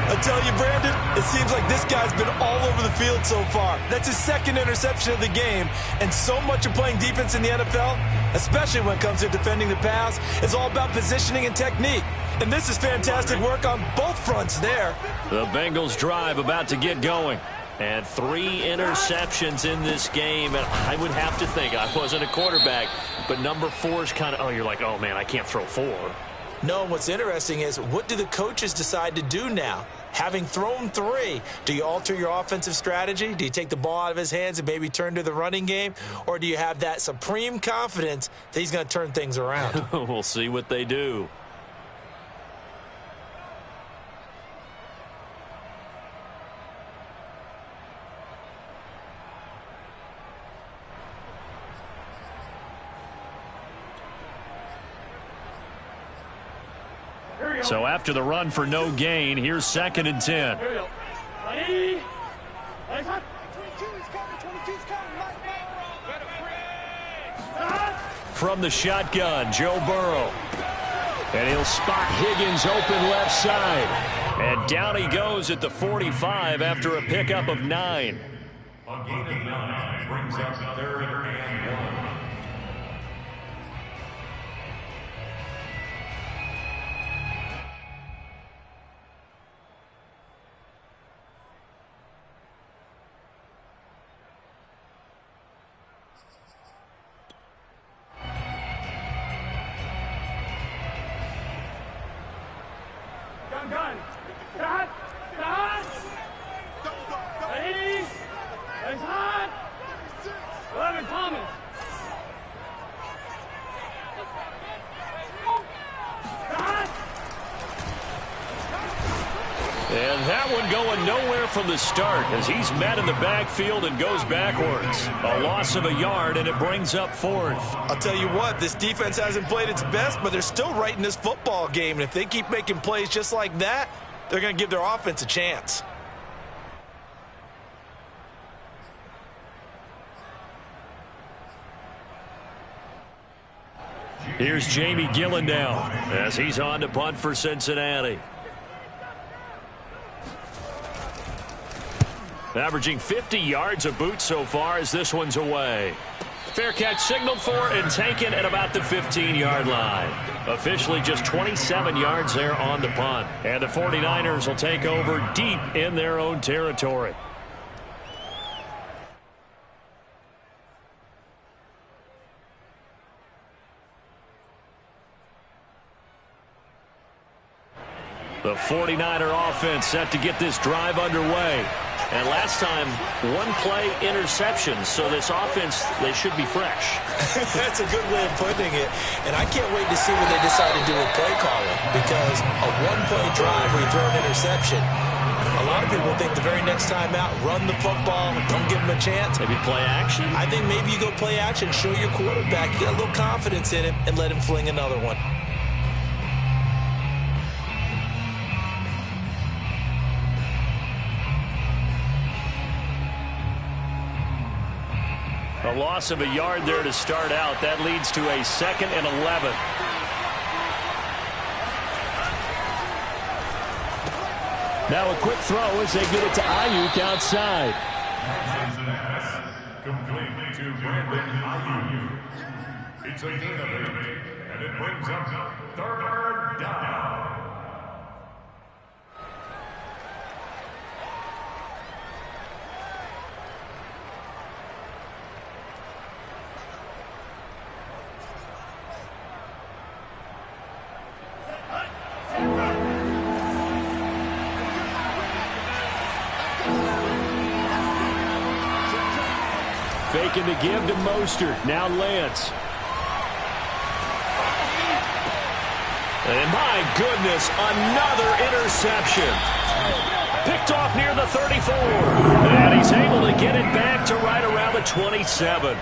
I tell you, Brandon, it seems like this guy's been all over the field so far. That's his 2nd interception of the game. And so much of playing defense in the NFL, especially when it comes to defending the pass, is all about positioning and technique. And this is fantastic work on both fronts there. The Bengals drive about to get going. And 3 interceptions in this game. And I would have to think, I wasn't a quarterback, but number 4 is kind of, you're like, oh, man, I can't throw 4. No, what's interesting is, what do the coaches decide to do now? Having thrown 3, do you alter your offensive strategy? Do you take the ball out of his hands and maybe turn to the running game? Or do you have that supreme confidence that he's going to turn things around? We'll see what they do. So after the run for no gain, here's 2nd and 10. From the shotgun, Joe Burrow. And he'll spot Higgins open left side. And down he goes at the 45 after a pickup of 9. A gain of 9 brings up 3rd and 1. Gun. Start. Ready. Raise hot. 11 Thomas. Start. And that one going nowhere from the start as he's met in the backfield and goes backwards. A loss of a yard, and it brings up 4th. I'll tell you what, this defense hasn't played its best, but they're still right in this football game. And if they keep making plays just like that, they're going to give their offense a chance. Here's Jamie Gillen down as he's on to punt for Cincinnati. Averaging 50 yards a boot so far as this one's away. Fair catch signaled for and taken at about the 15-yard line. Officially just 27 yards there on the punt. And the 49ers will take over deep in their own territory. The 49er offense set to get this drive underway. And last time, one-play interception, so this offense, they should be fresh. That's a good way of putting it. And I can't wait to see what they decide to do with play calling, because a one-play drive where you throw an interception, a lot of people think the very next time out, run the football, don't give them a chance. Maybe play action? I think maybe you go play action, show your quarterback, get a little confidence in him, and let him fling another one. A loss of a yard there to start out. That leads to a 2nd and 11. Now a quick throw as they get it to Ayuk outside. Complete to Brandon Ayuk. It's a gain of 8, and it brings up 3rd down. Faking the give to Mostert. Now Lance. And my goodness, another interception. Picked off near the 34. And he's able to get it back to right around the 27.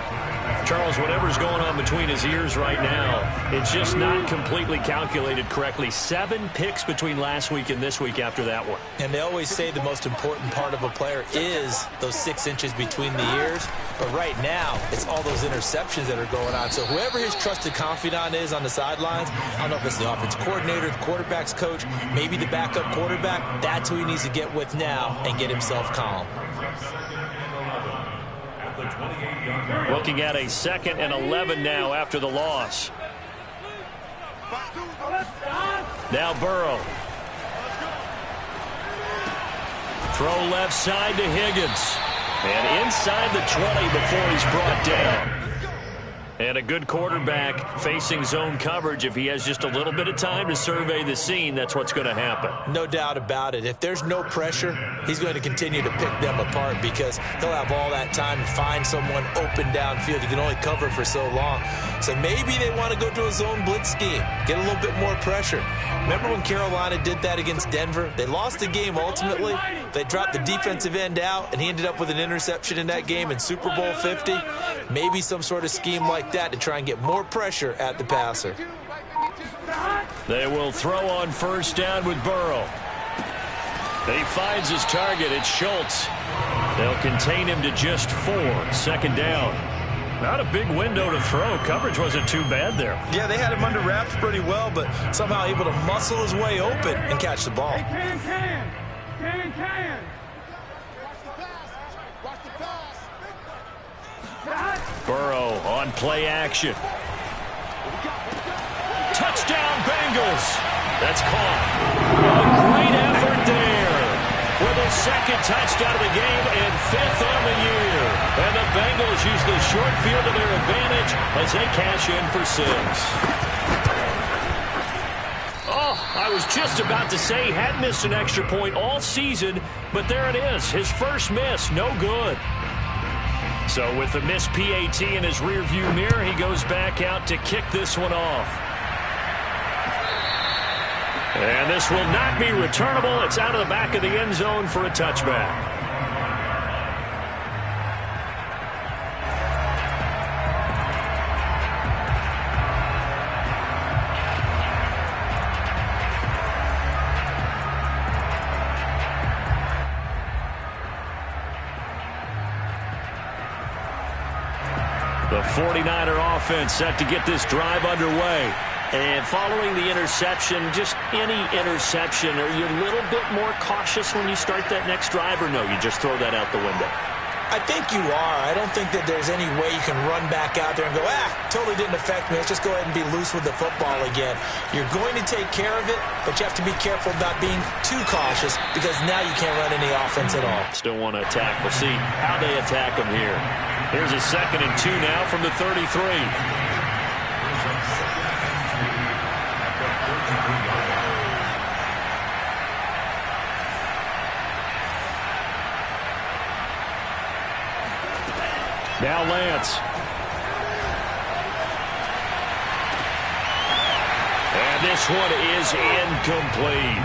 Charles, whatever's going on between his ears right now, it's just not completely calculated correctly. 7 picks between last week and this week after that one. And they always say the most important part of a player is those 6 inches between the ears. But right now, it's all those interceptions that are going on. So whoever his trusted confidant is on the sidelines, I don't know if it's the offense coordinator, the quarterback's coach, maybe the backup quarterback, that's who he needs to get with now and get himself calm. Looking at a 2nd and 11 now after the loss. Now Burrow. Throw left side to Higgins. And inside the 20 before he's brought down. And a good quarterback facing zone coverage. If he has just a little bit of time to survey the scene, that's what's going to happen. No doubt about it. If there's no pressure, he's going to continue to pick them apart because he'll have all that time to find someone open downfield. He can only cover for so long. So maybe they want to go to a zone blitz scheme, get a little bit more pressure. Remember when Carolina did that against Denver? They lost the game ultimately. They dropped the defensive end out, and he ended up with an interception in that game in Super Bowl 50. Maybe some sort of scheme like that to try and get more pressure at the passer. They will throw on first down with Burrow. He finds his target. It's Schultz. They'll contain him to just 4. 2nd down. Not a big window to throw. Coverage wasn't too bad there. Yeah, they had him under wraps pretty well, but somehow able to muscle his way open and catch the ball. Can. Watch the pass. Burrow on play action. Touchdown, Bengals. That's caught. A great effort there. With a second touchdown of the game and 5th on the year. And the Bengals use the short field to their advantage as they cash in for 6. Oh, I was just about to say he had missed an extra point all season, but there it is. His first miss, no good. So with the missed PAT in his rearview mirror, he goes back out to kick this one off. And this will not be returnable. It's out of the back of the end zone for a touchback. The 49er offense set to get this drive underway. And following the interception, just any interception, are you a little bit more cautious when you start that next drive, or no, you just throw that out the window? I think you are. I don't think that there's any way you can run back out there and go, totally didn't affect me. Let's just go ahead and be loose with the football again. You're going to take care of it, but you have to be careful about being too cautious because now you can't run any offense at all. Still want to attack. We'll see how they attack them here. Here's a 2nd and 2 now from the 33. Now Lance. And this one is incomplete.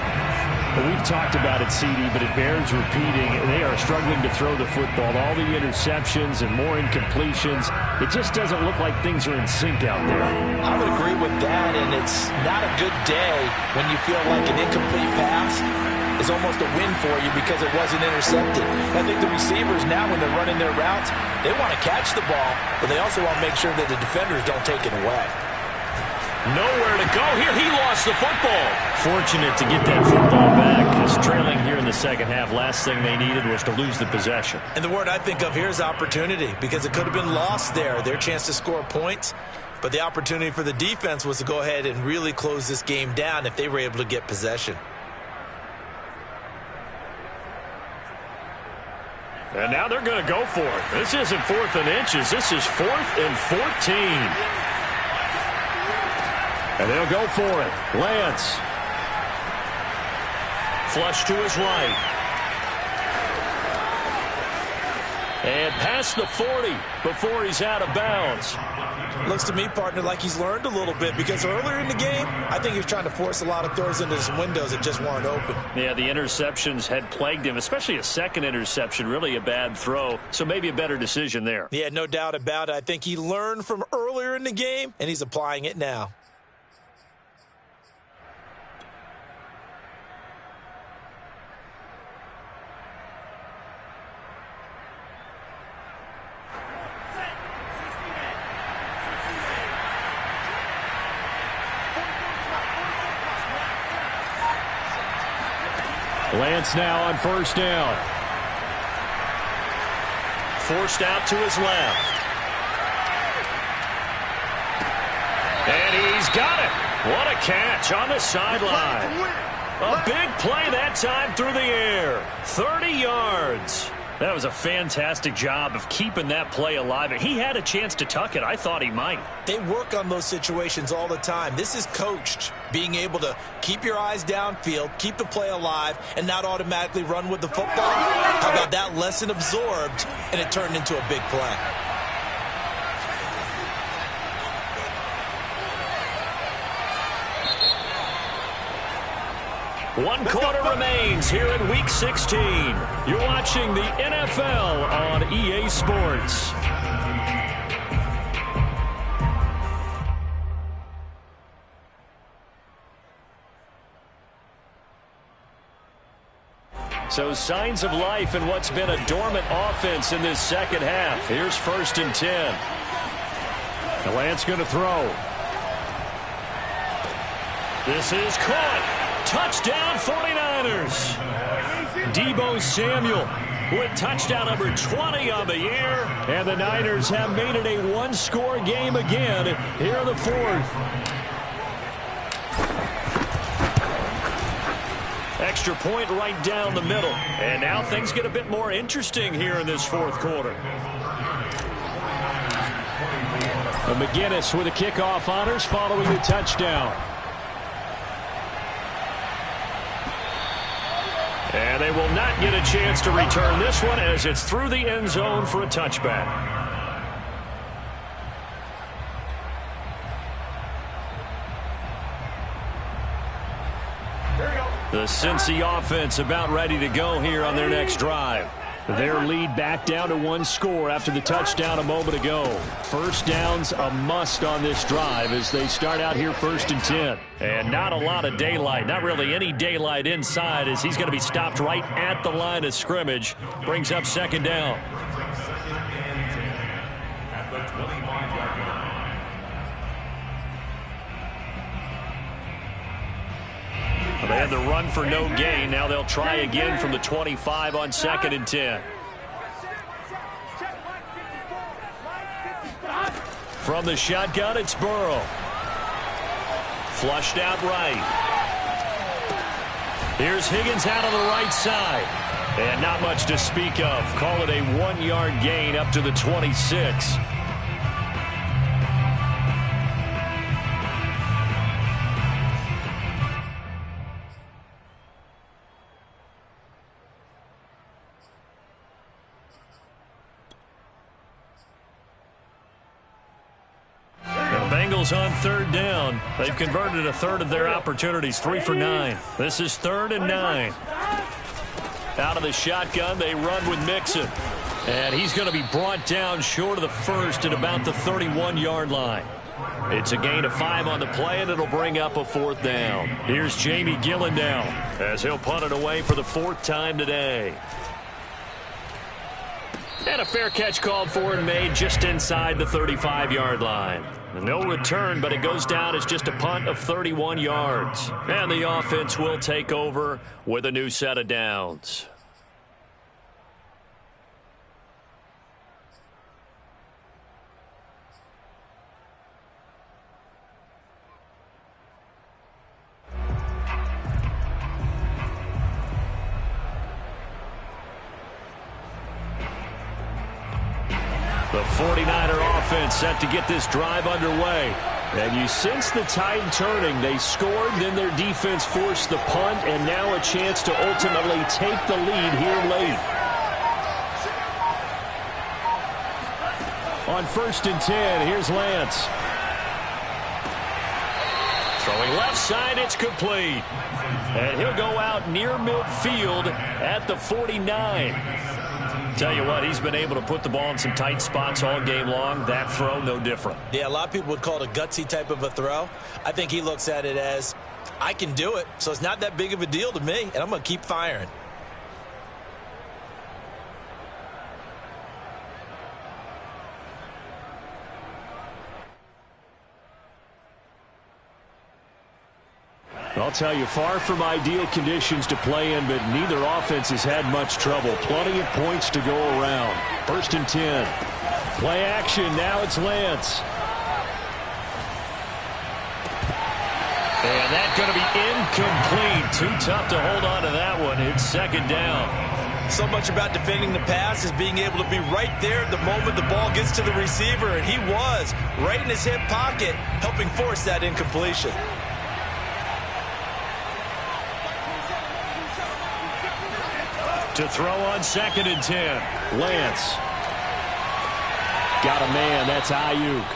We've talked about it, CD, but it bears repeating. They are struggling to throw the football. All the interceptions and more incompletions. It just doesn't look like things are in sync out there. I would agree with that, and it's not a good day when you feel like an incomplete pass is almost a win for you because it wasn't intercepted. I think the receivers now, when they're running their routes, they want to catch the ball, but they also want to make sure that the defenders don't take it away. Nowhere to go here. He lost the football. Fortunate to get that football back. Just trailing here in the second half. Last thing they needed was to lose the possession. And the word I think of here is opportunity, because it could have been lost there. Their chance to score points. But the opportunity for the defense was to go ahead and really close this game down if they were able to get possession. And now they're going to go for it. This isn't 4th and inches. This is 4th and 14. And they'll go for it. Lance. Flush to his right. And past the 40 before he's out of bounds. Looks to me, partner, like he's learned a little bit, because earlier in the game, I think he was trying to force a lot of throws into some windows that just weren't open. Yeah, the interceptions had plagued him, especially a second interception, really a bad throw, so maybe a better decision there. Yeah, no doubt about it. I think he learned from earlier in the game, and he's applying it now. Lance now on 1st down. Forced out to his left. And he's got it. What a catch on the sideline. A big play that time through the air. 30 yards. That was a fantastic job of keeping that play alive. He had a chance to tuck it. I thought he might. They work on those situations all the time. This is coached, being able to keep your eyes downfield, keep the play alive, and not automatically run with the football. How about that lesson absorbed, and it turned into a big play? One quarter remains here in Week 16. You're watching the NFL on EA Sports. So signs of life in what's been a dormant offense in this second half. Here's 1st and 10. The Lance going to throw. This is caught. Touchdown 49ers. Deebo Samuel with touchdown number 20 on the year. And the Niners have made it a one-score game again here in the fourth. Extra point right down the middle. And now things get a bit more interesting here in this fourth quarter. And McGinnis with the kickoff honors following the touchdown. And they will not get a chance to return this one as it's through the end zone for a touchback. The Cincy offense about ready to go here on their next drive. Their lead back down to one score after the touchdown a moment ago. First down's a must on this drive as they start out here 1st and 10. And not a lot of daylight, not really any daylight inside as he's going to be stopped right at the line of scrimmage. Brings up 2nd down. At the 25-yard line. They had the run for no gain. Now they'll try again from the 25 on 2nd and 10. From the shotgun, it's Burrow. Flushed out right. Here's Higgins out on the right side. And not much to speak of. Call it a 1-yard gain up to the 26. On 3rd down. They've converted a third of their opportunities, 3 for 9. This is 3rd and 9. Out of the shotgun, they run with Mixon. And he's going to be brought down short of the first at about the 31-yard line. It's a gain of 5 on the play, and it'll bring up a 4th down. Here's Jamie Gillen now as he'll punt it away for the 4th time today. And a fair catch called for and made just inside the 35-yard line. No return, but it goes down as just a punt of 31 yards. And the offense will take over with a new set of downs. The 49er offense set to get this drive underway. And you sense the tide turning. They scored, then their defense forced the punt, and now a chance to ultimately take the lead here late. On 1st and 10, here's Lance. Throwing left side, it's complete. And he'll go out near midfield at the 49. Tell you what, he's been able to put the ball in some tight spots all game long. That throw, no different. Yeah, a lot of people would call it a gutsy type of a throw. I think he looks at it as, I can do it, so it's not that big of a deal to me, and I'm going to keep firing. I'll tell you, far from ideal conditions to play in, but neither offense has had much trouble. Plenty of points to go around. 1st and 10. Play action. Now it's Lance. And that's going to be incomplete. Too tough to hold on to that one. It's 2nd down. So much about defending the pass is being able to be right there at the moment the ball gets to the receiver, and he was right in his hip pocket, helping force that incompletion. To throw on 2nd and 10. Lance. Got a man. That's Ayuk.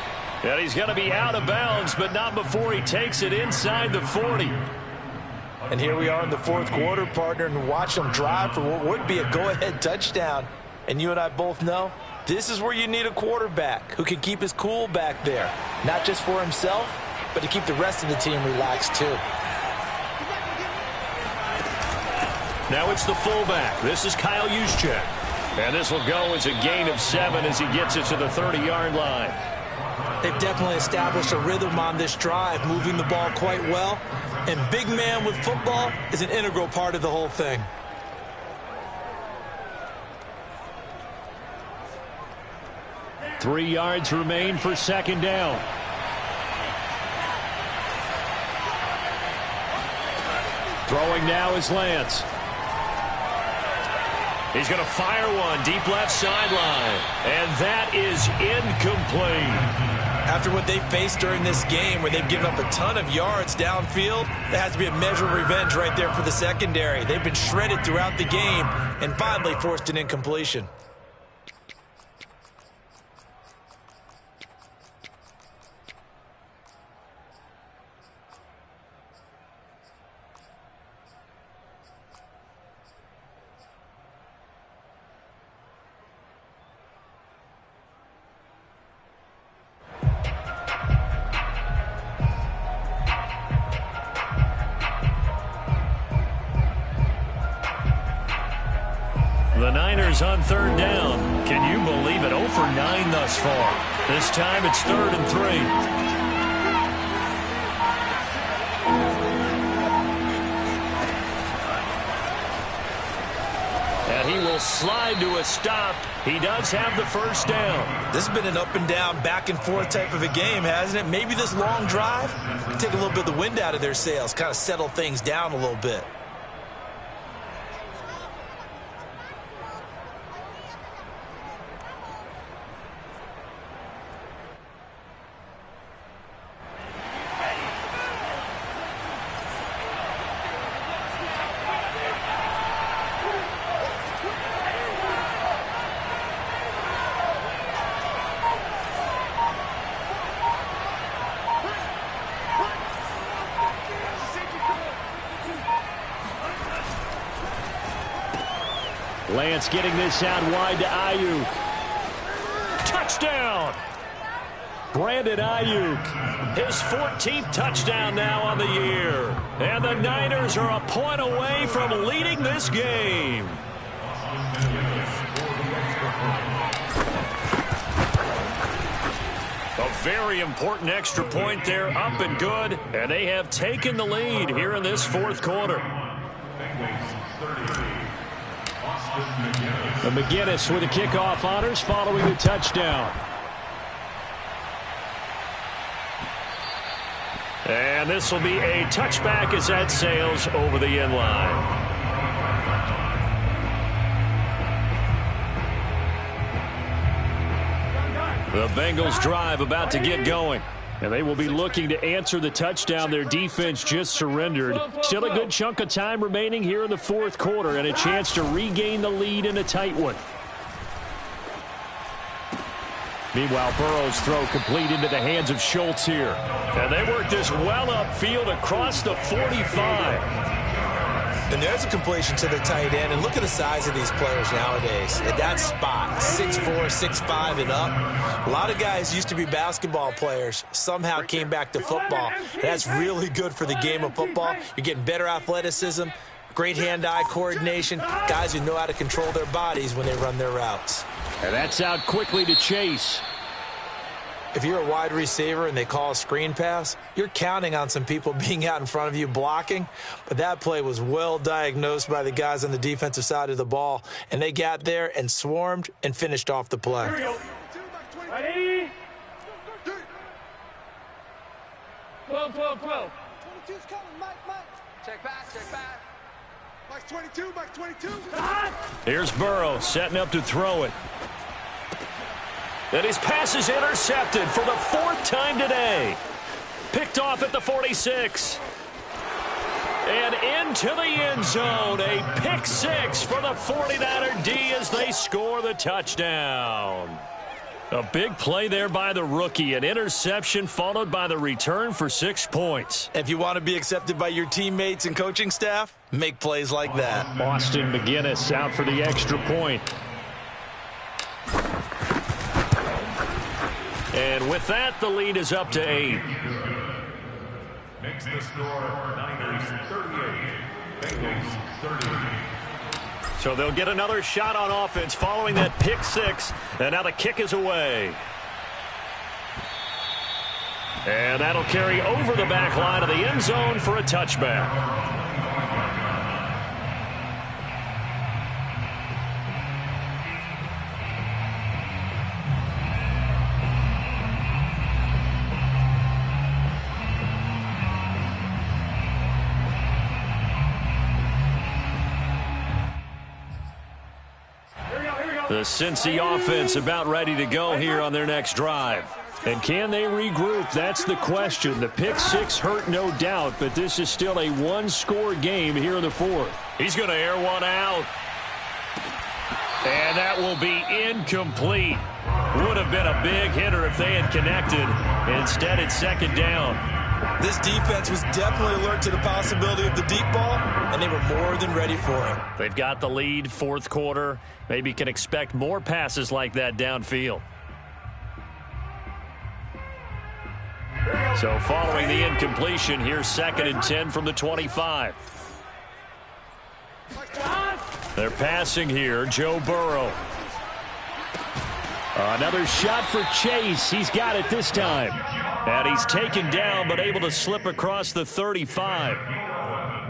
And he's going to be out of bounds, but not before he takes it inside the 40. And here we are in the 4th quarter, partner, and watch them drive for what would be a go-ahead touchdown. And you and I both know this is where you need a quarterback who can keep his cool back there. Not just for himself, but to keep the rest of the team relaxed too. Now it's the fullback. This is Kyle Juszczyk. And this will go as a gain of 7 as he gets it to the 30-yard line. They've definitely established a rhythm on this drive, moving the ball quite well. And big man with football is an integral part of the whole thing. 3 yards remain for second down. Throwing now is Lance. He's going to fire one deep left sideline. And that is incomplete. After what they faced during this game where they've given up a ton of yards downfield, there has to be a measure of revenge right there for the secondary. They've been shredded throughout the game and finally forced an incompletion. The Niners on third down. Can you believe it? 0 for 9 thus far. This time it's 3rd and 3. And he will slide to a stop. He does have the first down. This has been an up and down, back and forth type of a game, hasn't it? Maybe this long drive can take a little bit of the wind out of their sails, kind of settle things down a little bit. Lance getting this out wide to Ayuk. Touchdown! Brandon Ayuk. His 14th touchdown now on the year. And the Niners are a point away from leading this game. A very important extra point there, up and good. And they have taken the lead here in this fourth quarter. And McGinnis with the kickoff honors following the touchdown. And this will be a touchback as that sails over the end line. The Bengals drive about to get going. And they will be looking to answer the touchdown their defense just surrendered. Still a good chunk of time remaining here in the fourth quarter and a chance to regain the lead in a tight one. Meanwhile, Burrow's throw complete into the hands of Schultz here. And they work this well upfield across the 45. And there's a completion to the tight end. And look at the size of these players nowadays. At that spot, 6'4", 6'5", and up. A lot of guys used to be basketball players, somehow came back to football. That's really good for the game of football. You're getting better athleticism, great hand-eye coordination, guys who know how to control their bodies when they run their routes. And that's out quickly to Chase. If you're a wide receiver and they call a screen pass, you're counting on some people being out in front of you blocking. But that play was well diagnosed by the guys on the defensive side of the ball. And they got there and swarmed and finished off the play. Here we go. Ready? 12, 12, 12. 22's coming, Mike. Check back. Mike's 22, Mike's 22. Here's Burrow setting up to throw it. And his pass is intercepted for the 4th time today. Picked off at the 46. And into the end zone. A pick 6 for the 49er D as they score the touchdown. A big play there by the rookie. An interception followed by the return for 6 points. If you want to be accepted by your teammates and coaching staff, make plays like that. Austin McGinnis out for the extra point. And with that, the lead is up to 8. Makes the score Niners 38, Bengals 38. So they'll get another shot on offense following that pick 6. And now the kick is away. And that'll carry over the back line of the end zone for a touchback. The Cincy offense about ready to go here on their next drive. And can they regroup? That's the question. The pick six hurt, no doubt, but this is still a one-score game here in the fourth. He's going to air one out. And that will be incomplete. Would have been a big hitter if they had connected. Instead, it's second down. This defense was definitely alert to the possibility of the deep ball, and they were more than ready for it. They've got the lead, fourth quarter. Maybe can expect more passes like that downfield. So following the incompletion, here's 2nd and 10 from the 25. They're passing here, Joe Burrow. Another shot for Chase. He's got it this time. And he's taken down, but able to slip across the 35.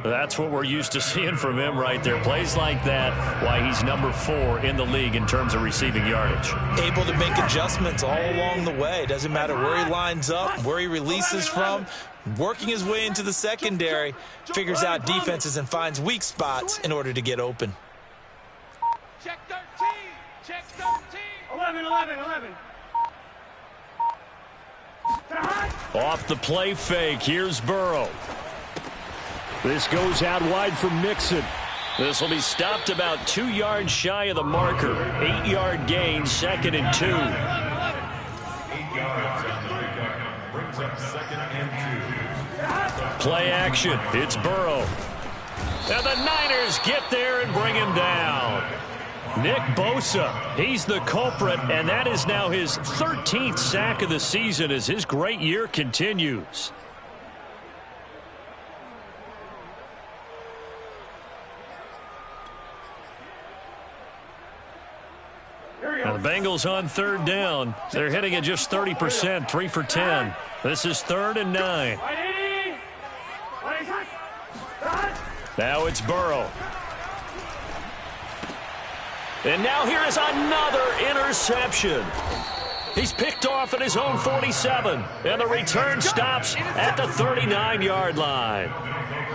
That's what we're used to seeing from him right there. Plays like that, why he's number 4 in the league in terms of receiving yardage. Able to make adjustments all along the way. Doesn't matter where he lines up, where he releases from. Working his way into the secondary, figures out defenses and finds weak spots in order to get open. Check 13. Check 13. 11. Off the play fake, here's Burrow. This goes out wide for Mixon. This will be stopped about 2 yards shy of the marker. 8-yard gain, 2nd and 2. 8 yards on the pickup. Brings up 2nd and 2. Play action, it's Burrow. And the Niners get there and bring him down. Nick Bosa, he's the culprit, and that is now his 13th sack of the season as his great year continues. Now the Bengals on 3rd down. They're hitting at just 30%, 3 for 10. This is 3rd and 9. Now it's Burrow. And now here is another interception. He's picked off at his own 47. And the return stops at the 39-yard line.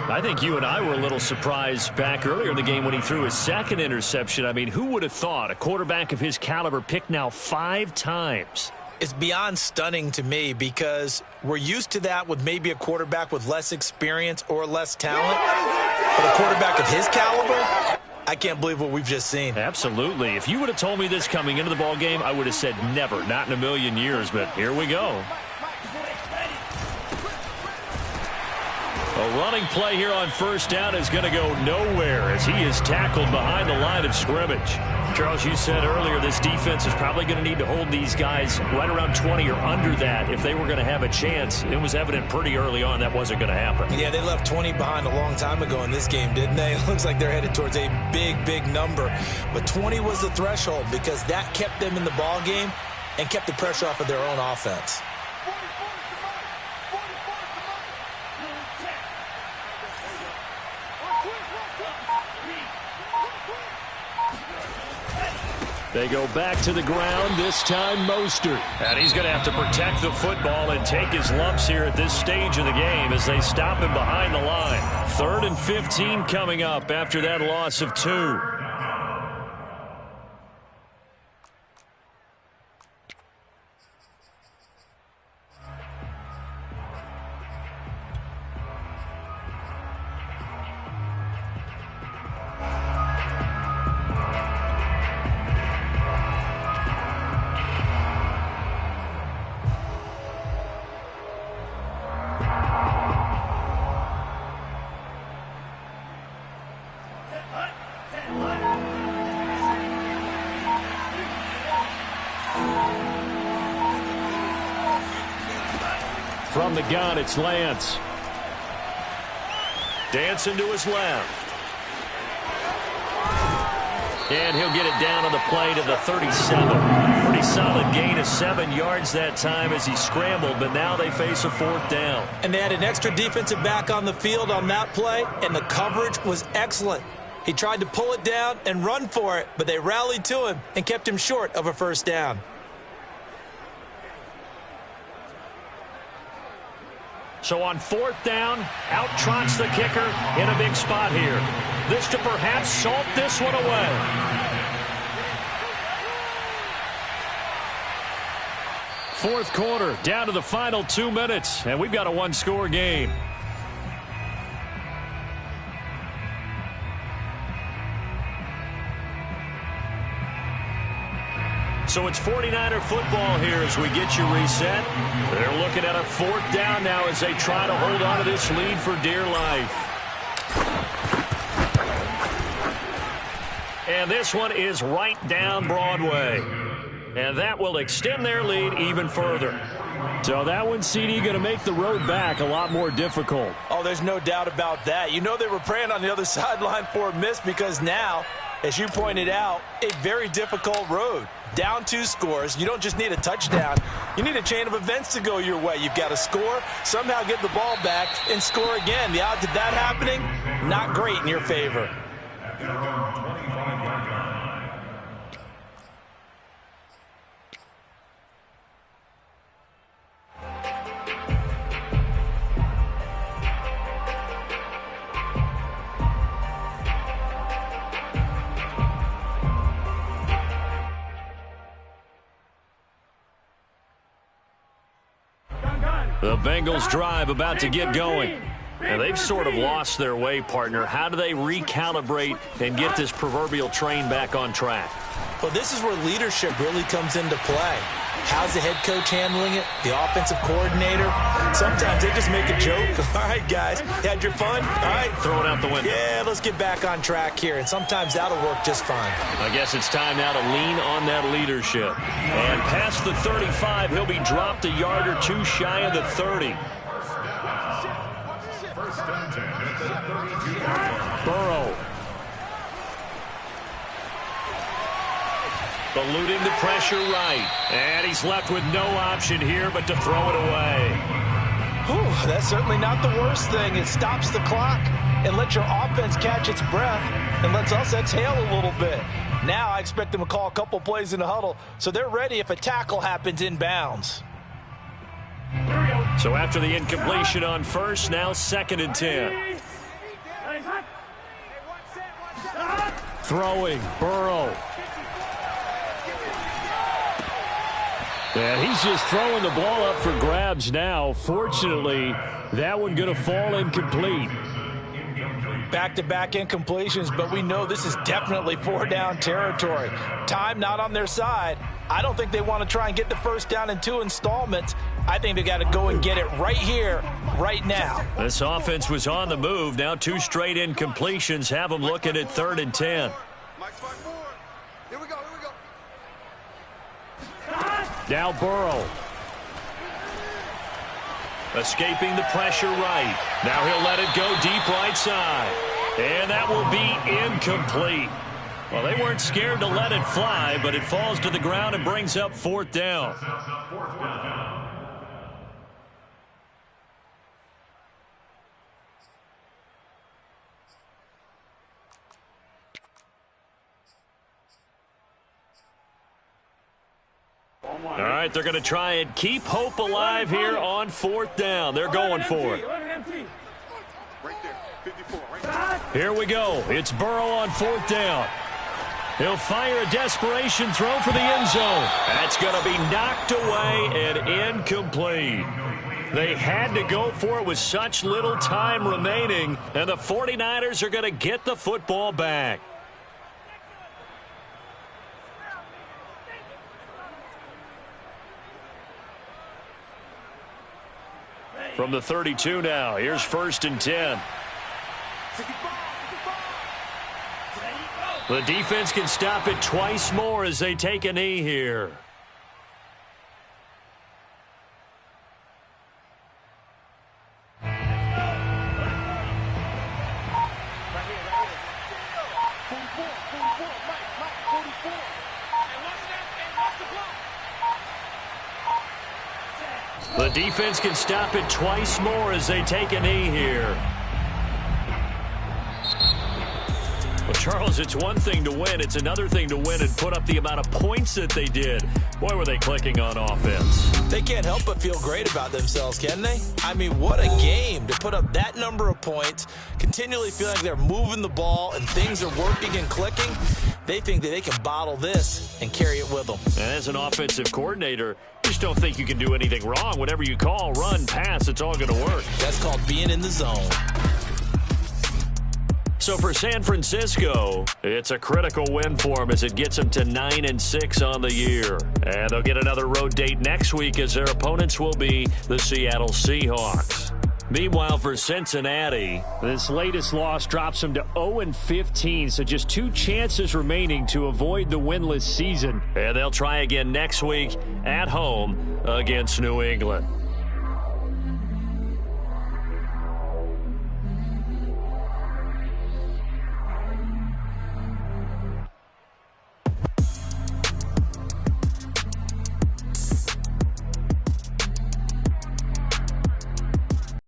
I think you and I were a little surprised back earlier in the game when he threw his 2nd interception. I mean, who would have thought a quarterback of his caliber picked now 5 times? It's beyond stunning to me because we're used to that with maybe a quarterback with less experience or less talent. But a quarterback of his caliber, I can't believe what we've just seen. Absolutely. If you would have told me this coming into the ball game, I would have said never, not in a million years. But here we go. A running play here on 1st down is going to go nowhere as he is tackled behind the line of scrimmage. Charles, you said earlier this defense is probably going to need to hold these guys right around 20 or under that if they were going to have a chance. It was evident pretty early on that wasn't going to happen. Yeah, they left 20 behind a long time ago in this game, didn't they? It looks like they're headed towards a big number. But 20 was the threshold because that kept them in the ball game and kept the pressure off of their own offense. They go back to the ground, this time Mostert. And he's going to have to protect the football and take his lumps here at this stage of the game as they stop him behind the line. 3rd and 15 coming up after that loss of 2. From the gun, it's Lance. Dancing to his left. And he'll get it down on the play to the 37. Pretty solid gain of 7 yards that time as he scrambled, but now they face a 4th down. And they had an extra defensive back on the field on that play, and the coverage was excellent. He tried to pull it down and run for it, but they rallied to him and kept him short of a 1st down. So on 4th down, out trots the kicker in a big spot here. This to perhaps salt this one away. fourth quarter, down to the final 2 minutes, and we've got a one-score game. So it's 49er football here as we get you reset. They're looking at a fourth down now as they try to hold on to this lead for dear life. And this one is right down Broadway. And that will extend their lead even further. So that one, CD, going to make the road back a lot more difficult. Oh, there's no doubt about that. You know they were praying on the other sideline for a miss because now, as you pointed out, a very difficult road. Down 2 scores. You don't just need a touchdown. You need a chain of events to go your way. You've got to score, somehow get the ball back, and score again. The odds of that happening, not great in your favor. The Bengals drive about to get going. And they've sort of lost their way, partner. How do they recalibrate and get this proverbial train back on track? Well, this is where leadership really comes into play. How's the head coach handling it? The offensive coordinator? Sometimes they just make a joke. All right, guys, had your fun? All right. Throw it out the window. Yeah, let's get back on track here. And sometimes that'll work just fine. I guess it's time now to lean on that leadership. And past the 35, he'll be dropped a yard or two shy of the 30. Burrow. Eluding the pressure right. And he's left with no option here but to throw it away. Whew, that's certainly not the worst thing. It stops the clock and lets your offense catch its breath and lets us exhale a little bit. Now I expect them to call a couple plays in the huddle so they're ready if a tackle happens inbounds. So after the incompletion on first, now 2nd and 10. Throwing, Burrow. And he's just throwing the ball up for grabs now. Fortunately, that one going to fall incomplete. Back-to-back incompletions, but we know this is definitely 4-down territory. Time not on their side. I don't think they want to try and get the first down in 2 installments. I think they got to go and get it right here, right now. This offense was on the move. Now 2 straight incompletions have them looking at 3rd and 10. Here we go, here we go. Now Burrow. Escaping the pressure right. Now he'll let it go deep right side. And that will be incomplete. Well, they weren't scared to let it fly, but it falls to the ground and brings up 4th down. All right, they're going to try and keep hope alive here on 4th down. They're going for it. Right there, 54, right there. Here we go. It's Burrow on 4th down. He'll fire a desperation throw for the end zone. That's going to be knocked away and incomplete. They had to go for it with such little time remaining, and the 49ers are going to get the football back. From the 32 now, here's 1st and 10. The defense can stop it twice more as they take a knee here. The defense can stop it twice more as they take a knee here. We'll Charles, it's one thing to win. It's another thing to win and put up the amount of points that they did. Boy, were they clicking on offense. They can't help but feel great about themselves, can they? I mean, what a game to put up that number of points, continually feeling like they're moving the ball and things are working and clicking. They think that they can bottle this and carry it with them. And as an offensive coordinator, you just don't think you can do anything wrong. Whatever you call, run, pass, it's all going to work. That's called being in the zone. So for San Francisco, it's a critical win for them as it gets them to 9-6 on the year. And they'll get another road date next week as their opponents will be the Seattle Seahawks. Meanwhile, for Cincinnati, this latest loss drops them to 0-15, so just 2 chances remaining to avoid the winless season. And they'll try again next week at home against New England.